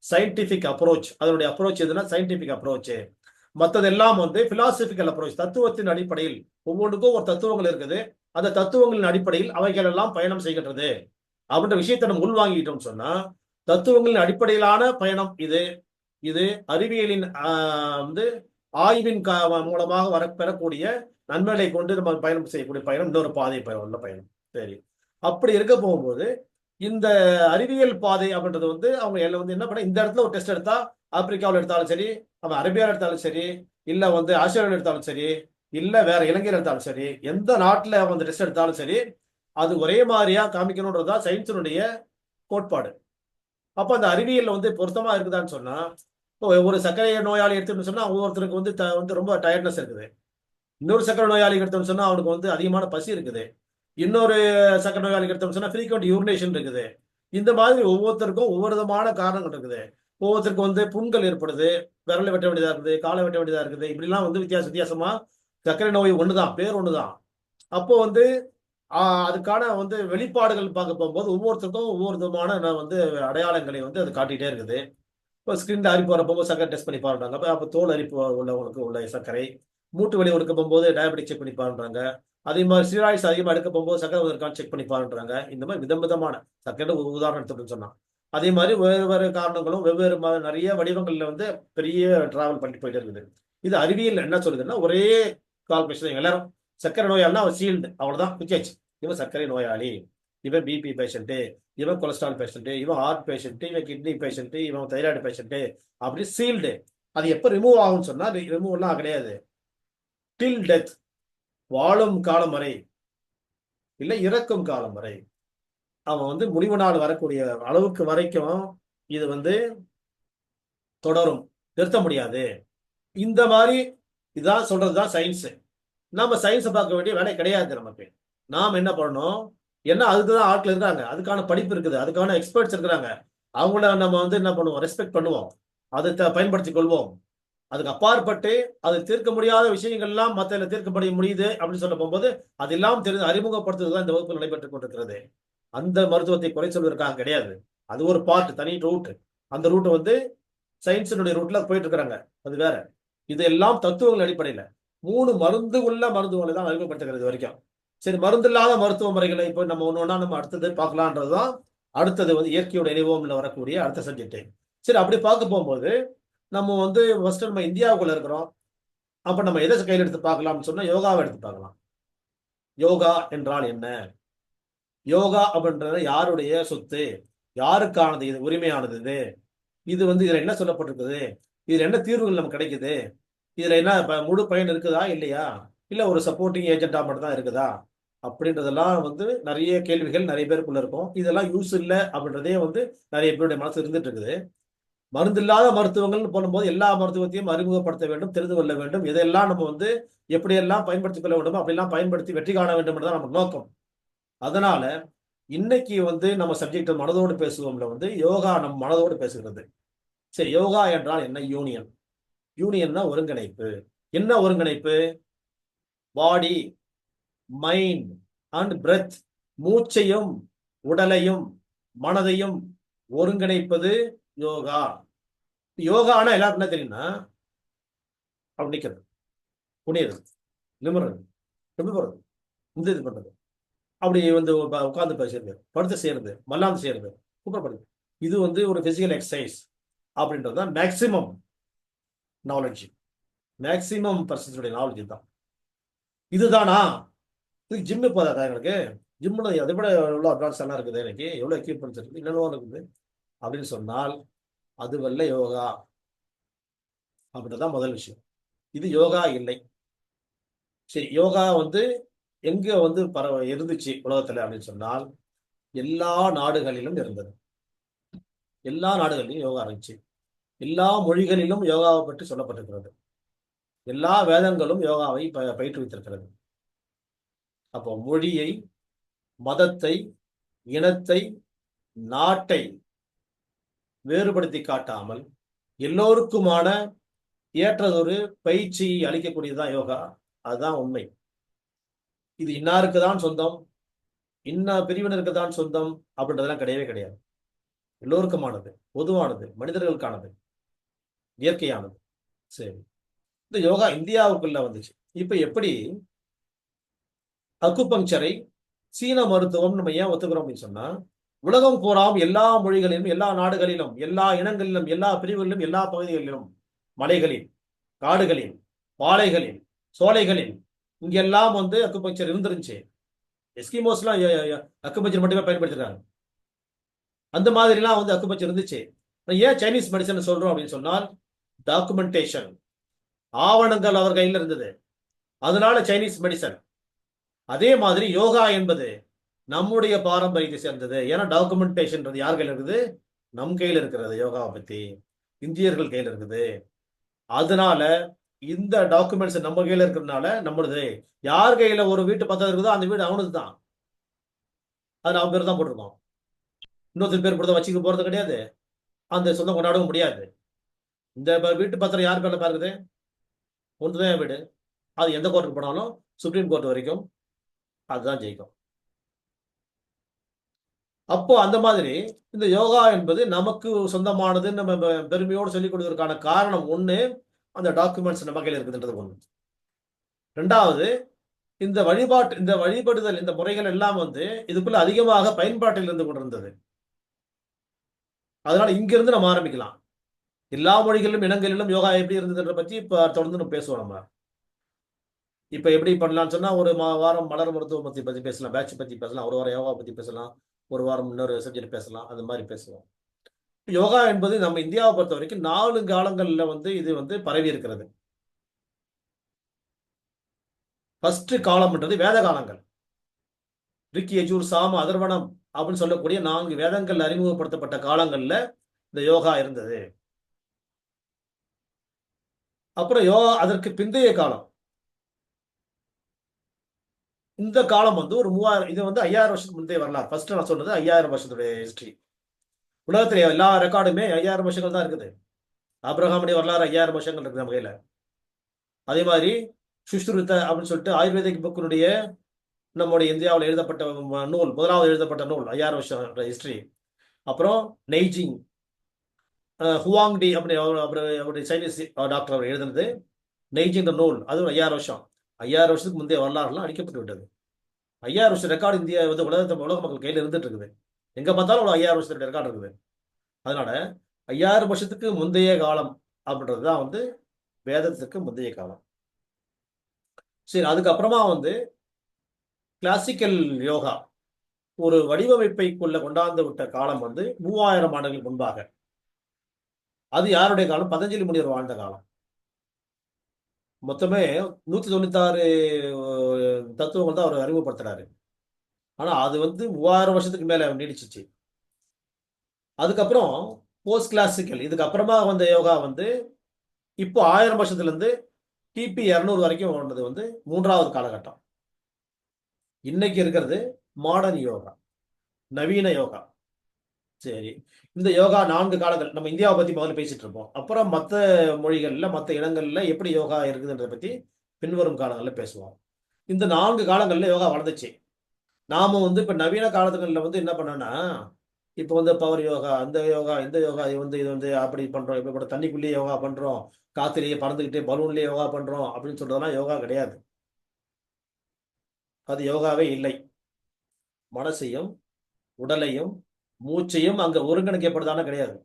சயின்டிபிக் அப்ரோச், அதனுடைய அப்ரோச் எதுனா சயின்டிபிக் அப்ரோச். மற்றதெல்லாம் பிலாசபிக்கல் அப்ரோச், தத்துவத்தின் அடிப்படையில். ஒவ்வொன்றுக்கும் ஒரு தத்துவங்கள் இருக்குது. அந்த தத்துவங்களின் அடிப்படையில் அவைகள் எல்லாம் பயணம் செய்கின்றது அப்படின்ற விஷயத்தை நம்ம உள்வாங்கிட்டோம் சொன்னா, தத்துவங்களின் அடிப்படையிலான பயணம் இது. இது அறிவியலின் ஆய்வின் மூலமாக பெறக்கூடிய நன்மைகளை கொண்டு நம்ம பயணம் செய்யக்கூடிய பயணம் இன்னொரு பாதை உள்ள பயணம். சரி, அப்படி இருக்க போகும்போது இந்த அறிவியல் பாதை அப்படின்றது அவங்க எல்லாம் என்ன பண்ண, இந்த இடத்துல ஒரு டெஸ்ட் எடுத்தா ஆப்பிரிக்காவில் எடுத்தாலும் சரி, அவன் அரேபியாவில் எடுத்தாலும் சரி, இல்ல ஆஸ்திரேலியாவில் எடுத்தாலும் சரி, இல்ல வேற இலங்கையில் எடுத்தாலும் சரி, எந்த நாட்டுல டெஸ்ட் எடுத்தாலும் சரி, அது ஒரே மாதிரியா காமிக்கணும்ன்றதுதான் சயின்ஸினுடைய கோட்பாடு. அப்ப அந்த அறிவியல் பொருத்தமா இருக்குதான்னு சொன்னா, ஒரு சர்க்கரை நோயாளி எடுத்துன்னு சொன்னா ஒவ்வொருத்தருக்கு ரொம்ப டயர்ட்னஸ் இருக்குது. இன்னொரு சர்க்கரை நோயாளி எடுத்தோம்னு சொன்னா அவனுக்கு அதிகமான பசி இருக்குது. இன்னொரு சர்க்கரை நோயாளி எடுத்தோம்னு சொன்னா ஃப்ரீக்வெண்ட் யூரினேஷன் இருக்குது. இந்த மாதிரி ஒவ்வொருத்தருக்கும் ஒவ்வொரு விதமான காரணங்கள் இருக்குது. ஒவ்வொருத்தருக்கு புண்கள் ஏற்படுது, விரலை வெட்ட வேண்டியதா இருக்குது, காலை வெட்ட வேண்டியதா இருக்குது. இப்படிலாம் வித்தியாசமா சர்க்கரை நோய் ஒண்ணுதான், பேர் ஒண்ணுதான். அப்போ அதுக்கான வெளிப்பாடுகள் பார்க்க போகும்போது ஒவ்வொருத்தருக்கும் ஒவ்வொரு விதமான அடையாளங்களை அது காட்டிட்டே இருக்குது. இப்போ ஸ்கின் அரிப்பு வரப்போ சர்க்கரை டெஸ்ட் பண்ணி பாருறாங்க. அப்போ தோல் அரிப்பு உள்ளவங்களுக்கு உள்ள சர்க்கரை, மூட்டு வலி எடுக்க போகும்போது டயபெட்டிக் செக் பண்ணி பாருறாங்க. அதே மாதிரி ஸ்டீராய்ட்ஸ் அதிகமாக எடுக்க போகும்போது சர்க்கரை இருக்கான்னு செக் பண்ணி பாருறாங்க. இந்த மாதிரி விதவிதமான சர்க்கரை உதாரணம் எடுத்துட்டு சொன்னா, அதே மாதிரி வேறு வேறு காரணங்களும் வெவ்வேறு நிறைய வடிவங்கள்ல பெரிய டிராவல் பண்ணிட்டு போயிட்டு இருக்குது. இது அறிவியல் என்ன சொல்லுதுன்னா, ஒரே கால்குலேஷன். எல்லாரும் சர்க்கரை நோயாளினா அவர் சீல்டு, அவ்வளவுதான் பிடிச்சாச்சு. இவன் சர்க்கரை நோயாளி, இவன் பிபி பேஷண்ட், இவன் கொலஸ்ட்ரால் பேஷண்ட், இவன் ஹார்ட் பேஷண்ட், இவன் கிட்னி பேஷண்ட், இவன் தைராய்டு பேஷண்ட், அப்படி சீல்டு. அது எப்ப ரிமூவ் ஆகும்னு சொன்னா ரிமூவ் எல்லாம் கிடையாது. டில் டெத், வாழும் காலம் வரை, இல்ல இறக்கும் காலம் வரை, அவன் முடிவு நாள் வரக்கூடிய அளவுக்கு வரைக்கும் இது தொடரும், நிறுத்த முடியாது. இந்த மாதிரி இதான் சொல்றதுதான் சயின்ஸ். நாம சயின்ஸை பார்க்க வேண்டிய வேலை கிடையாது நமக்கு. நாம் என்ன பண்ணணும், ஏன்னா அதுக்குதான் ஆட்கள் இருக்காங்க, அதுக்கான படிப்பு இருக்குது, அதுக்கான எக்ஸ்பர்ட்ஸ் இருக்கிறாங்க. அவங்கள நம்ம என்ன பண்ணுவோம், ரெஸ்பெக்ட் பண்ணுவோம், அதை பயன்படுத்திக் கொள்வோம். அதுக்கு அப்பாற்பட்டு அது தீர்க்க முடியாத விஷயங்கள்லாம் மற்ற தீர்க்கப்பட முடியுது அப்படின்னு சொல்ல போகும்போது அதெல்லாம் தெரிந்து அறிமுகப்படுத்துவதுதான் இந்த வகுப்பு நடைபெற்றுக் கொண்டிருக்கிறது. அந்த மருத்துவத்தை குறை சொல்வதற்காக கிடையாது. அது ஒரு பார்ட், தனி ரூட். அந்த ரூட் சயின்ஸினுடைய ரூட்ல போயிட்டு இருக்கிறாங்க, அது வேற. இது எல்லாம் தத்துவங்கள் அடிப்படையில 3 மருந்து உள்ள மருந்துகளை தான் அறிமுகப்படுத்துகிறது வரைக்கும். சரி, மருந்து இல்லாத மருத்துவ முறைகளை இப்போ நம்ம ஒண்ணா நம்ம அடுத்தது பார்க்கலான்றதுதான் அடுத்தது இயற்கையோட இணைவோம்ல வரக்கூடிய அடுத்த சப்ஜெக்ட். சரி, அப்படி பார்க்க போகும்போது நம்ம ஃபர்ஸ்ட் நம்ம இந்தியாவுக்குள்ள இருக்கிறோம். அப்ப நம்ம எதை கையில் எடுத்து பார்க்கலாம்னு சொன்னா யோகாவை எடுத்து பார்க்கலாம். யோகா என்றால் என்ன? யோகா அப்படின்றது யாருடைய சொத்து, யாருக்கானது, இது உரிமையானது. இது இதுல என்ன சொல்லப்பட்டிருக்குது, இதுல என்ன தீர்வுகள் நமக்கு கிடைக்குது, இதுல என்ன முழு பயன் இருக்குதா இல்லையா, இல்ல ஒரு சப்போர்ட்டிங் ஏஜென்டா மட்டும் தான் இருக்குதா அப்படின்றதெல்லாம் நிறைய கேள்விகள் நிறைய பேருக்குள்ள இருக்கும். இதெல்லாம் யூஸ் இல்லை அப்படின்றதே நிறைய பேருடைய மனசு இருந்துட்டு இருக்குது. மருந்து இல்லாத மருத்துவங்கள்னு போடும்போது எல்லா மருத்துவத்தையும் அறிமுகப்படுத்த வேண்டும், தெரிந்து கொள்ள வேண்டும். இதெல்லாம் நம்ம எப்படியெல்லாம் பயன்படுத்திக் கொள்ள வேண்டுமோ அப்படிலாம் பயன்படுத்தி வெற்றி காண வேண்டும் என்றுதான் நம்ம நோக்கம். அதனால இன்னைக்கு நம்ம சப்ஜெக்ட் மனதோடு பேசுவோம்ல யோகா நம் மனதோடு பேசுகிறது. சரி, யோகா என்றால் என்ன? யூனியன். யூனியன்னா ஒருங்கிணைப்பு. என்ன ஒருங்கிணைப்பு? பாடி, மைண்ட் அண்ட் பிரெத், மூச்சையும் உடலையும் மனதையும் ஒருங்கிணைப்பது யோகா. யோகானா எல்லாருக்கும் என்ன தெரியும்னா, அப்படி நிக்கிறது, குனியறது, நிமிர்றது, எப்படி போறது, இந்த இது பண்றது, அப்படி உட்கார்ந்து பேசுறது, படுத்து செய்யறது, மல்லாந்து செய்யறது, குப்பப்படுது, இது வந்து ஒரு பிசிக்கல் எக்ஸசைஸ் அப்படின்றது தான் மேக்சிமம் நாலேஜ், மேக்சிமம் பர்சன்ஸோட நாலேஜ் தான். இதுதானா? இதுக்கு ஜிம்மு போதாதா எங்களுக்கு? ஜிம்முல அதை விட எவ்வளோ அட்வான்ஸ் எல்லாம் இருக்குது, எனக்கு எவ்வளோ எக்யூப்மெண்ட்ஸ் இருக்குது, என்னென்னவோ இருக்குது அப்படின்னு சொன்னால் அது வல்ல யோகா அப்படின்றதான் முதல் விஷயம். இது யோகா இல்லை. சரி, யோகா வந்து எங்க வந்து இருந்துச்சு உலகத்துல அப்படின்னு சொன்னால் எல்லா நாடுகளிலும் இருந்தது. எல்லா நாடுகளிலும் யோகா இருந்துச்சு. எல்லா மொழிகளிலும் யோகாவை பற்றி சொல்லப்பட்டிருக்கிறது. எல்லா வேதங்களும் யோகாவை பயிற்றுவித்திருக்கிறது. அப்போ மொழியை, மதத்தை, இனத்தை, நாட்டை வேறுபடுத்தி காட்டாமல் எல்லோருக்குமான ஏற்றதொரு பயிற்சி அளிக்கக்கூடியதுதான் யோகா. அதுதான் உண்மை. இது இன்னாருக்கு தான் சொந்தம், இன்ன பிரிவினருக்கு தான் சொந்தம் அப்படின்றதெல்லாம் கிடையவே கிடையாது. எல்லோருக்குமானது, பொதுவானது, மனிதர்களுக்கானது, இயற்கையானது. சரி, இந்த யோகா இந்தியாவுக்குள்ள வந்துச்சு. இப்ப எப்படி அக்குபங்சரை சீன மருத்துவம் நம்ம ஏன் ஒத்துக்கிறோம் அப்படின்னு சொன்னா, உலகம் பூராம் எல்லா மொழிகளிலும், எல்லா நாடுகளிலும், எல்லா இனங்களிலும், எல்லா பிரிவுகளிலும், எல்லா பகுதிகளிலும், மலைகளில், காடுகளில், பாலைகளில், சோலைகளில், இங்கெல்லாம் வந்து அக்குபங்சர் இருந்துருந்துச்சு. எஸ்கிமோஸ்லாம் அக்குபஞ்சர் மட்டுமே பயன்படுத்திருக்காங்க. அந்த மாதிரிலாம் வந்து அக்குபஞ்சர் இருந்துச்சு. ஏன் சைனீஸ் மெடிசன் சொல்றோம் அப்படின்னு சொன்னால், டாக்குமெண்டேஷன், ஆவணங்கள் அவர் கையில் இருந்தது, அதனால சைனீஸ் மெடிசன். அதே மாதிரி யோகா என்பது நம்முடைய பாரம்பரியத்தை சேர்ந்தது. ஏன்னா டாக்குமெண்டேஷன் யார் கையில் இருக்குது? நம் கையில் இருக்கிறது. யோகாவை பத்தி இந்தியர்கள் கையில் இருக்குது. அதனால இந்த டாக்குமெண்ட்ஸ் நம்ம கையில இருக்கிறதுனால நம்மளுது. யார் கையில ஒரு வீட்டு பத்திரம் இருக்குதோ அந்த வீடு அவனுக்கு தான். அது அவன் பேர் தான் போட்டிருக்கோம். இன்னொருத்தர் பேர் கொடுத்த வச்சுக்க போறது கிடையாது, அந்த சொந்தம் கொண்டாடவும் முடியாது. இந்த வீட்டு பத்திரம் யார் பேர்ல பாருக்குது? ஒன்றுதான் வீடு. அது எந்த கோர்ட்டுக்கு போனாலும் சுப்ரீம் கோர்ட் வரைக்கும் அதுதான் ஜெயிக்கும். அப்போ அந்த மாதிரி இந்த யோகா என்பது நமக்கு சொந்தமானது நம்ம பெருமையோடு சொல்லிக் கொடுக்கறதுக்கான காரணம் ஒண்ணு, அந்த டாக்குமெண்ட்ஸ் நம்ம கையில் இருக்குதுன்றது ஒண்ணு. ரெண்டாவது, இந்த வழிபடுதல், இந்த முறைகள் எல்லாம் வந்து இதுக்குள்ள அதிகமாக பயன்பாட்டில் இருந்து கொண்டிருந்தது. அதனால இங்கிருந்து நம்ம ஆரம்பிக்கலாம். எல்லா மொழிகளிலும் இனங்களிலும் யோகா எப்படி இருந்ததுன்ற பத்தி இப்ப தொடர்ந்து நம்ம பேசுவோம். நம்ம இப்ப எப்படி பண்ணலாம்னு சொன்னா, ஒரு வாரம் மலர் மருத்துவம் பத்தி பேசலாம், பேட்ச் பத்தி பேசலாம், ஒரு வாரம் யோகா பத்தி பேசலாம், ஒரு வாரம் இன்னொரு சப்ஜெக்ட் பேசலாம், அந்த மாதிரி பேசுவோம். யோகா என்பது நம்ம இந்தியாவை பொறுத்த வரைக்கும் 4 காலங்கள்ல வந்து இது வந்து பரவி இருக்கிறது. ஃபர்ஸ்ட் காலம்ன்றது வேத காலங்கள். ரிக்கி, யஜூர், சாம, அதர்வனம் அப்படின்னு சொல்லக்கூடிய 4 வேதங்கள் அறிமுகப்படுத்தப்பட்ட காலங்கள்ல இந்த யோகா இருந்தது. அப்புறம் யோகா அதற்கு பிந்தைய காலம். இந்த காலம் வந்து ஒரு 3000, இது வந்து 5000 வருஷத்துக்கு முந்தைய வரலாறு. ஃபர்ஸ்ட் நான் சொன்னது 5000 வருஷத்துடைய ஹிஸ்டரி. உலகத்துல எல்லா ரெக்கார்டுமே 5000 வருஷங்கள் தான் இருக்குது. ஆபிரகாமுடைய வரலாறு 5000 வருஷங்கள் இருக்குது நம்ம கையில. அதே மாதிரி சுஷ்ருத அப்படின்னு சொல்லிட்டு ஆயுர்வேதிக் புக்கினுடைய நம்முடைய இந்தியாவில் எழுதப்பட்ட நூல், முதலாவது எழுதப்பட்ட நூல் 5000 வருஷம் ஹிஸ்டரி. அப்புறம் நெய்ஜிங் ஹுவாங்டி அப்படி அவருடைய சைனீஸ் டாக்டர் அவர் எழுதுனது நெய்ஜிங் நூல், அது 5000 வருஷம். 5000 வருஷத்துக்கு முந்தைய வரலாறுலாம் அழிக்கப்பட்டு விட்டது. 5000 வருஷம் ரெக்கார்டு இந்தியா வந்து உலக மக்கள் கையில் இருந்துட்டு இருக்குது. எங்க பார்த்தாலும் ஒரு 5000 வருஷத்துடைய ரெக்கார்டு இருக்குது. அதனால 5000 வருஷத்துக்கு முந்தைய காலம் அப்படின்றது தான் வந்து வேதத்துக்கு முந்தைய காலம். சரி, அதுக்கப்புறமா வந்து கிளாசிக்கல் யோகா ஒரு வடிவமைப்பைக்குள்ள கொண்டாந்து விட்ட காலம் வந்து 3000 ஆண்டுகளுக்கு முன்பாக. அது யாருடைய காலம்? பதஞ்சலி முனிவர் வாழ்ந்த காலம். மொத்தமே 196 தத்துவங்கள் தான் அவர் அறிமுகப்படுத்துறாரு. ஆனா அது வந்து 3000 வருஷத்துக்கு மேல நீடிச்சிச்சு. அதுக்கப்புறம் போஸ்ட் கிளாசிக்கல், இதுக்கு அப்புறமா வந்த யோகா வந்து இப்போ 1000 வருஷத்துல இருந்து கிபி 200 வரைக்கும் வந்தது வந்து 3வது காலகட்டம். இன்னைக்கு இருக்கிறது மாடர்ன் யோகா, நவீன யோகா. சரி, இந்த யோகா 4 காலங்கள் நம்ம இந்தியாவை பத்தி முதல்ல பேசிட்டு இருப்போம். அப்புறம் மற்ற மொழிகள்ல, மற்ற இடங்கள்ல எப்படி யோகா இருக்குதுன்றதை பத்தி பின்வரும் காலங்கள்ல பேசுவோம். இந்த 4 காலங்கள்ல யோகா வளர்ந்துச்சு. நாம வந்து இப்ப நவீன காலத்துகள்ல வந்து என்ன பண்ணோம்னா, இப்போ வந்து பவர் யோகா, அந்த யோகா, இந்த யோகா, இது வந்து அப்படி பண்றோம், இப்ப கூட தண்ணிக்குள்ளேயே யோகா பண்றோம், காத்துலயே பறந்துகிட்டே பலூன்லயே யோகா பண்றோம் அப்படின்னு சொல்றதெல்லாம் யோகா கிடையாது. அது யோகாவே இல்லை. மனசையும், உடலையும், மூச்சையும் அங்க ஒருங்கிணைக்கப்படுதான கிடையாது.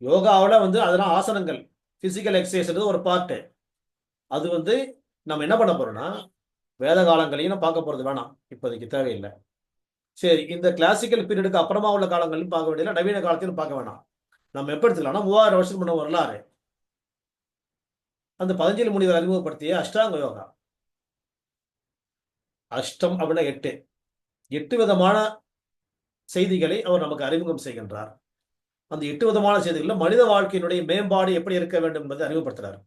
யோகாவில் வந்து அதெல்லாம் ஆசனங்கள், பிசிக்கல் எக்ஸசைஸ் ஒரு பார்ட்டு. அது வந்து நம்ம என்ன பண்ண போறோம்னா வேத காலங்களையும் நம்ம பார்க்க போறது வேணாம், இப்போதைக்கு தேவையில்லை. சரி, இந்த கிளாசிக்கல் பீரியடுக்கு அப்புறமா உள்ள காலங்களையும் பார்க்க வேண்டியதில்லை, நவீன காலத்திலும் பார்க்க வேணாம். நம்ம எப்ப எடுத்துக்கலாம்னா 3000 வருஷத்துக்கு முன்ன வரலாறு, அந்த பதஞ்சலி முனிவர் அறிமுகப்படுத்திய அஷ்டாங்க யோகா. அஷ்டம் அப்படின்னா 8, 8 விதமான செய்திகளை அவர் நமக்கு அறிமுகம் செய்கின்றார். அந்த 8 விதமான செய்திகளில் மனித வாழ்க்கையினுடைய மேம்பாடு எப்படி இருக்க வேண்டும் என்பதை அறிமுகப்படுத்துறார்.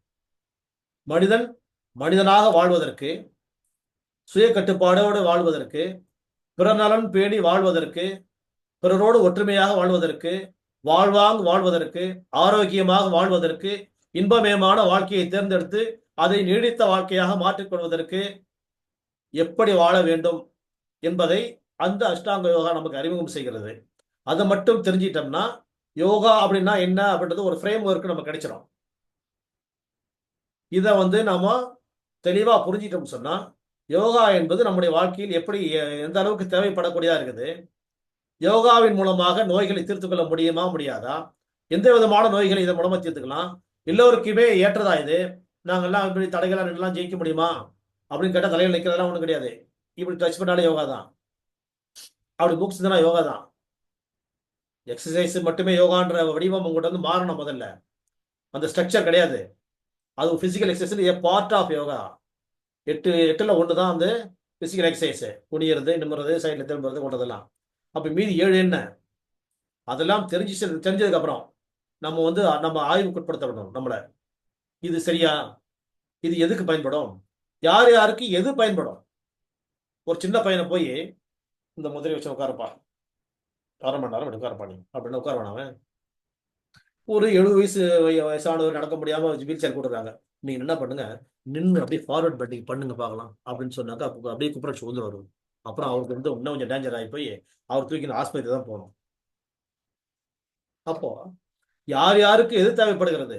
மனிதன் மனிதனாக வாழ்வதற்கு, சுய கட்டுப்பாடோடு வாழ்வதற்கு, பிறநலன் பேணி வாழ்வதற்கு, பிறரோடு ஒற்றுமையாக வாழ்வதற்கு, வாழ்வாங்கு வாழ்வதற்கு, ஆரோக்கியமாக வாழ்வதற்கு, இன்பமயமான வாழ்க்கையை தேர்ந்தெடுத்து அதை நீடித்த வாழ்க்கையாக மாற்றிக்கொள்வதற்கு எப்படி வாழ வேண்டும் என்பதை அந்த அஷ்டாங்க யோகா நமக்கு அறிமுகம் செய்கிறது. அதை மட்டும் தெரிஞ்சிட்டோம்னா யோகா அப்படின்னா என்ன அப்படின்றது ஒரு ஃப்ரேம் ஒர்க் நமக்கு கிடைச்சிடும். இதை வந்து நாம தெளிவா புரிஞ்சிட்டோம் சொன்னா யோகா என்பது நம்முடைய வாழ்க்கையில் எப்படி எந்த அளவுக்கு தேவைப்படக்கூடியதா இருக்குது, யோகாவின் மூலமாக நோய்களை தீர்த்து கொள்ள முடியுமா முடியாதா, எந்த விதமான நோய்களை இதன் மூலமா தீர்த்துக்கலாம், எல்லோருக்குமே ஏற்றதா இது, நாங்கெல்லாம் இப்படி தடைகளா நின்றுலாம் ஜெயிக்க முடியுமா அப்படின்னு கேட்டால் தலையில் நிற்கிறதெல்லாம் ஒன்றும் கிடையாது. இப்படி டச் பண்ணாலே யோகா தான், அப்படி புக்ஸ் தானே யோகா தான். எக்ஸசைஸ் மட்டுமே யோகான்ற வடிவம் உங்கள்கிட்ட வந்து மாறணும். முதல்ல அந்த ஸ்ட்ரக்சர் கிடையாது, அது பிசிக்கல் எக்ஸசைஸ் ஏ பார்ட் ஆஃப் யோகா. 8 1 தான் அந்த பிசிக்கல் எக்ஸசைஸ், குனியறது, நிமிறது, சைடில் திரும்புறது, கொண்டதெல்லாம். அப்போ மீதி 7 என்ன, அதெல்லாம் தெரிஞ்சதுக்கு அப்புறம் நம்ம வந்து நம்ம ஆய்வுக்கு உட்படுத்தப்படணும் நம்மளை. இது சரியா, இது எதுக்கு பயன்படும், யார் யாருக்கு எது பயன்படும். ஒரு சின்ன பையனை போய் இந்த முதிரை வச்சு உட்காரப்பா, 1/2 மணி நேரம் உட்காரப்பா நீ அப்படின்னு உட்கார வேணாம். ஒரு 70 வயசானவர் நடக்க முடியாம வீல் சேர் கொடுக்குறாங்க, நீங்க என்ன பண்ணுங்க, நின்று அப்படியே ஃபார்வர்ட் பெண்டிங் பண்ணுங்க பார்க்கலாம் அப்படின்னு சொன்னாக்கா அப்படியே குப்புற சுதந்திரம் வரும். அப்புறம் அவருக்கு வந்து இன்னும் கொஞ்சம் டேஞ்சர் ஆகி போய் அவர் தூக்கி ஆஸ்பத்திரி தான் போகணும். அப்போ யார் யாருக்கு எது தேவைப்படுகிறது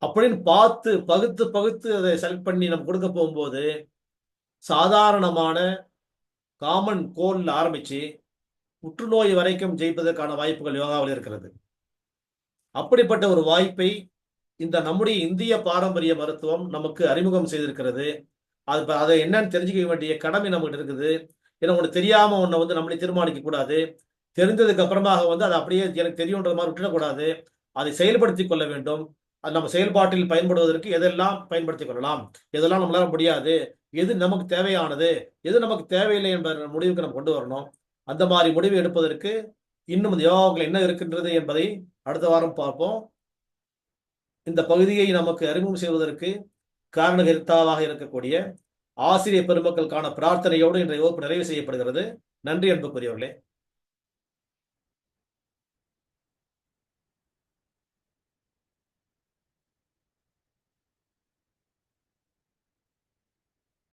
அப்படின்னு பார்த்து பகுத்து பகுத்து அதை செலக்ட் பண்ணி நம்ம கொடுக்க போகும்போது சாதாரணமான காமன் கோல்ல ஆரம்பிச்சு புற்றுநோய் வரைக்கும் ஜெயிப்பதற்கான வாய்ப்புகள் யோகாவில் இருக்கிறது. அப்படிப்பட்ட ஒரு வாய்ப்பை இந்த நம்முடைய இந்திய பாரம்பரிய மருத்துவம் நமக்கு அறிமுகம் செய்திருக்கிறது. அதை என்னன்னு தெரிஞ்சுக்க வேண்டிய கடமை நம்மகிட்ட இருக்குது. ஏன்னா ஒன்று தெரியாம ஒன்றை வந்து நம்மளே தீர்மானிக்க கூடாது. தெரிந்ததுக்கு அப்புறமாக வந்து அதை அப்படியே எனக்கு தெரியுன்ற மாதிரி விட்டுடக்கூடாது. அதை செயல்படுத்தி கொள்ள வேண்டும். அது நம்ம செயல்பாட்டில் பயன்படுவதற்கு எதெல்லாம் பயன்படுத்திக் கொள்ளலாம், எதெல்லாம் நம்மளால முடியாது, எது நமக்கு தேவையானது, எது நமக்கு தேவையில்லை என்ற முடிவுக்கு நம்ம கொண்டு வரணும். அந்த மாதிரி முடிவு எடுப்பதற்கு இன்னும் இந்த யோகாக்கள் என்ன இருக்கின்றது என்பதை அடுத்த வாரம் பார்ப்போம். இந்த பகுதியை நமக்கு அறிமுகம் செய்வதற்கு காரணகர்த்தாவாக இருக்கக்கூடிய ஆசிரியர் பெருமக்களுக்கான பிரார்த்தனையோடு இன்றைய வகுப்பு நிறைவு செய்யப்படுகிறது. நன்றி அன்புக்குரியவர்களே.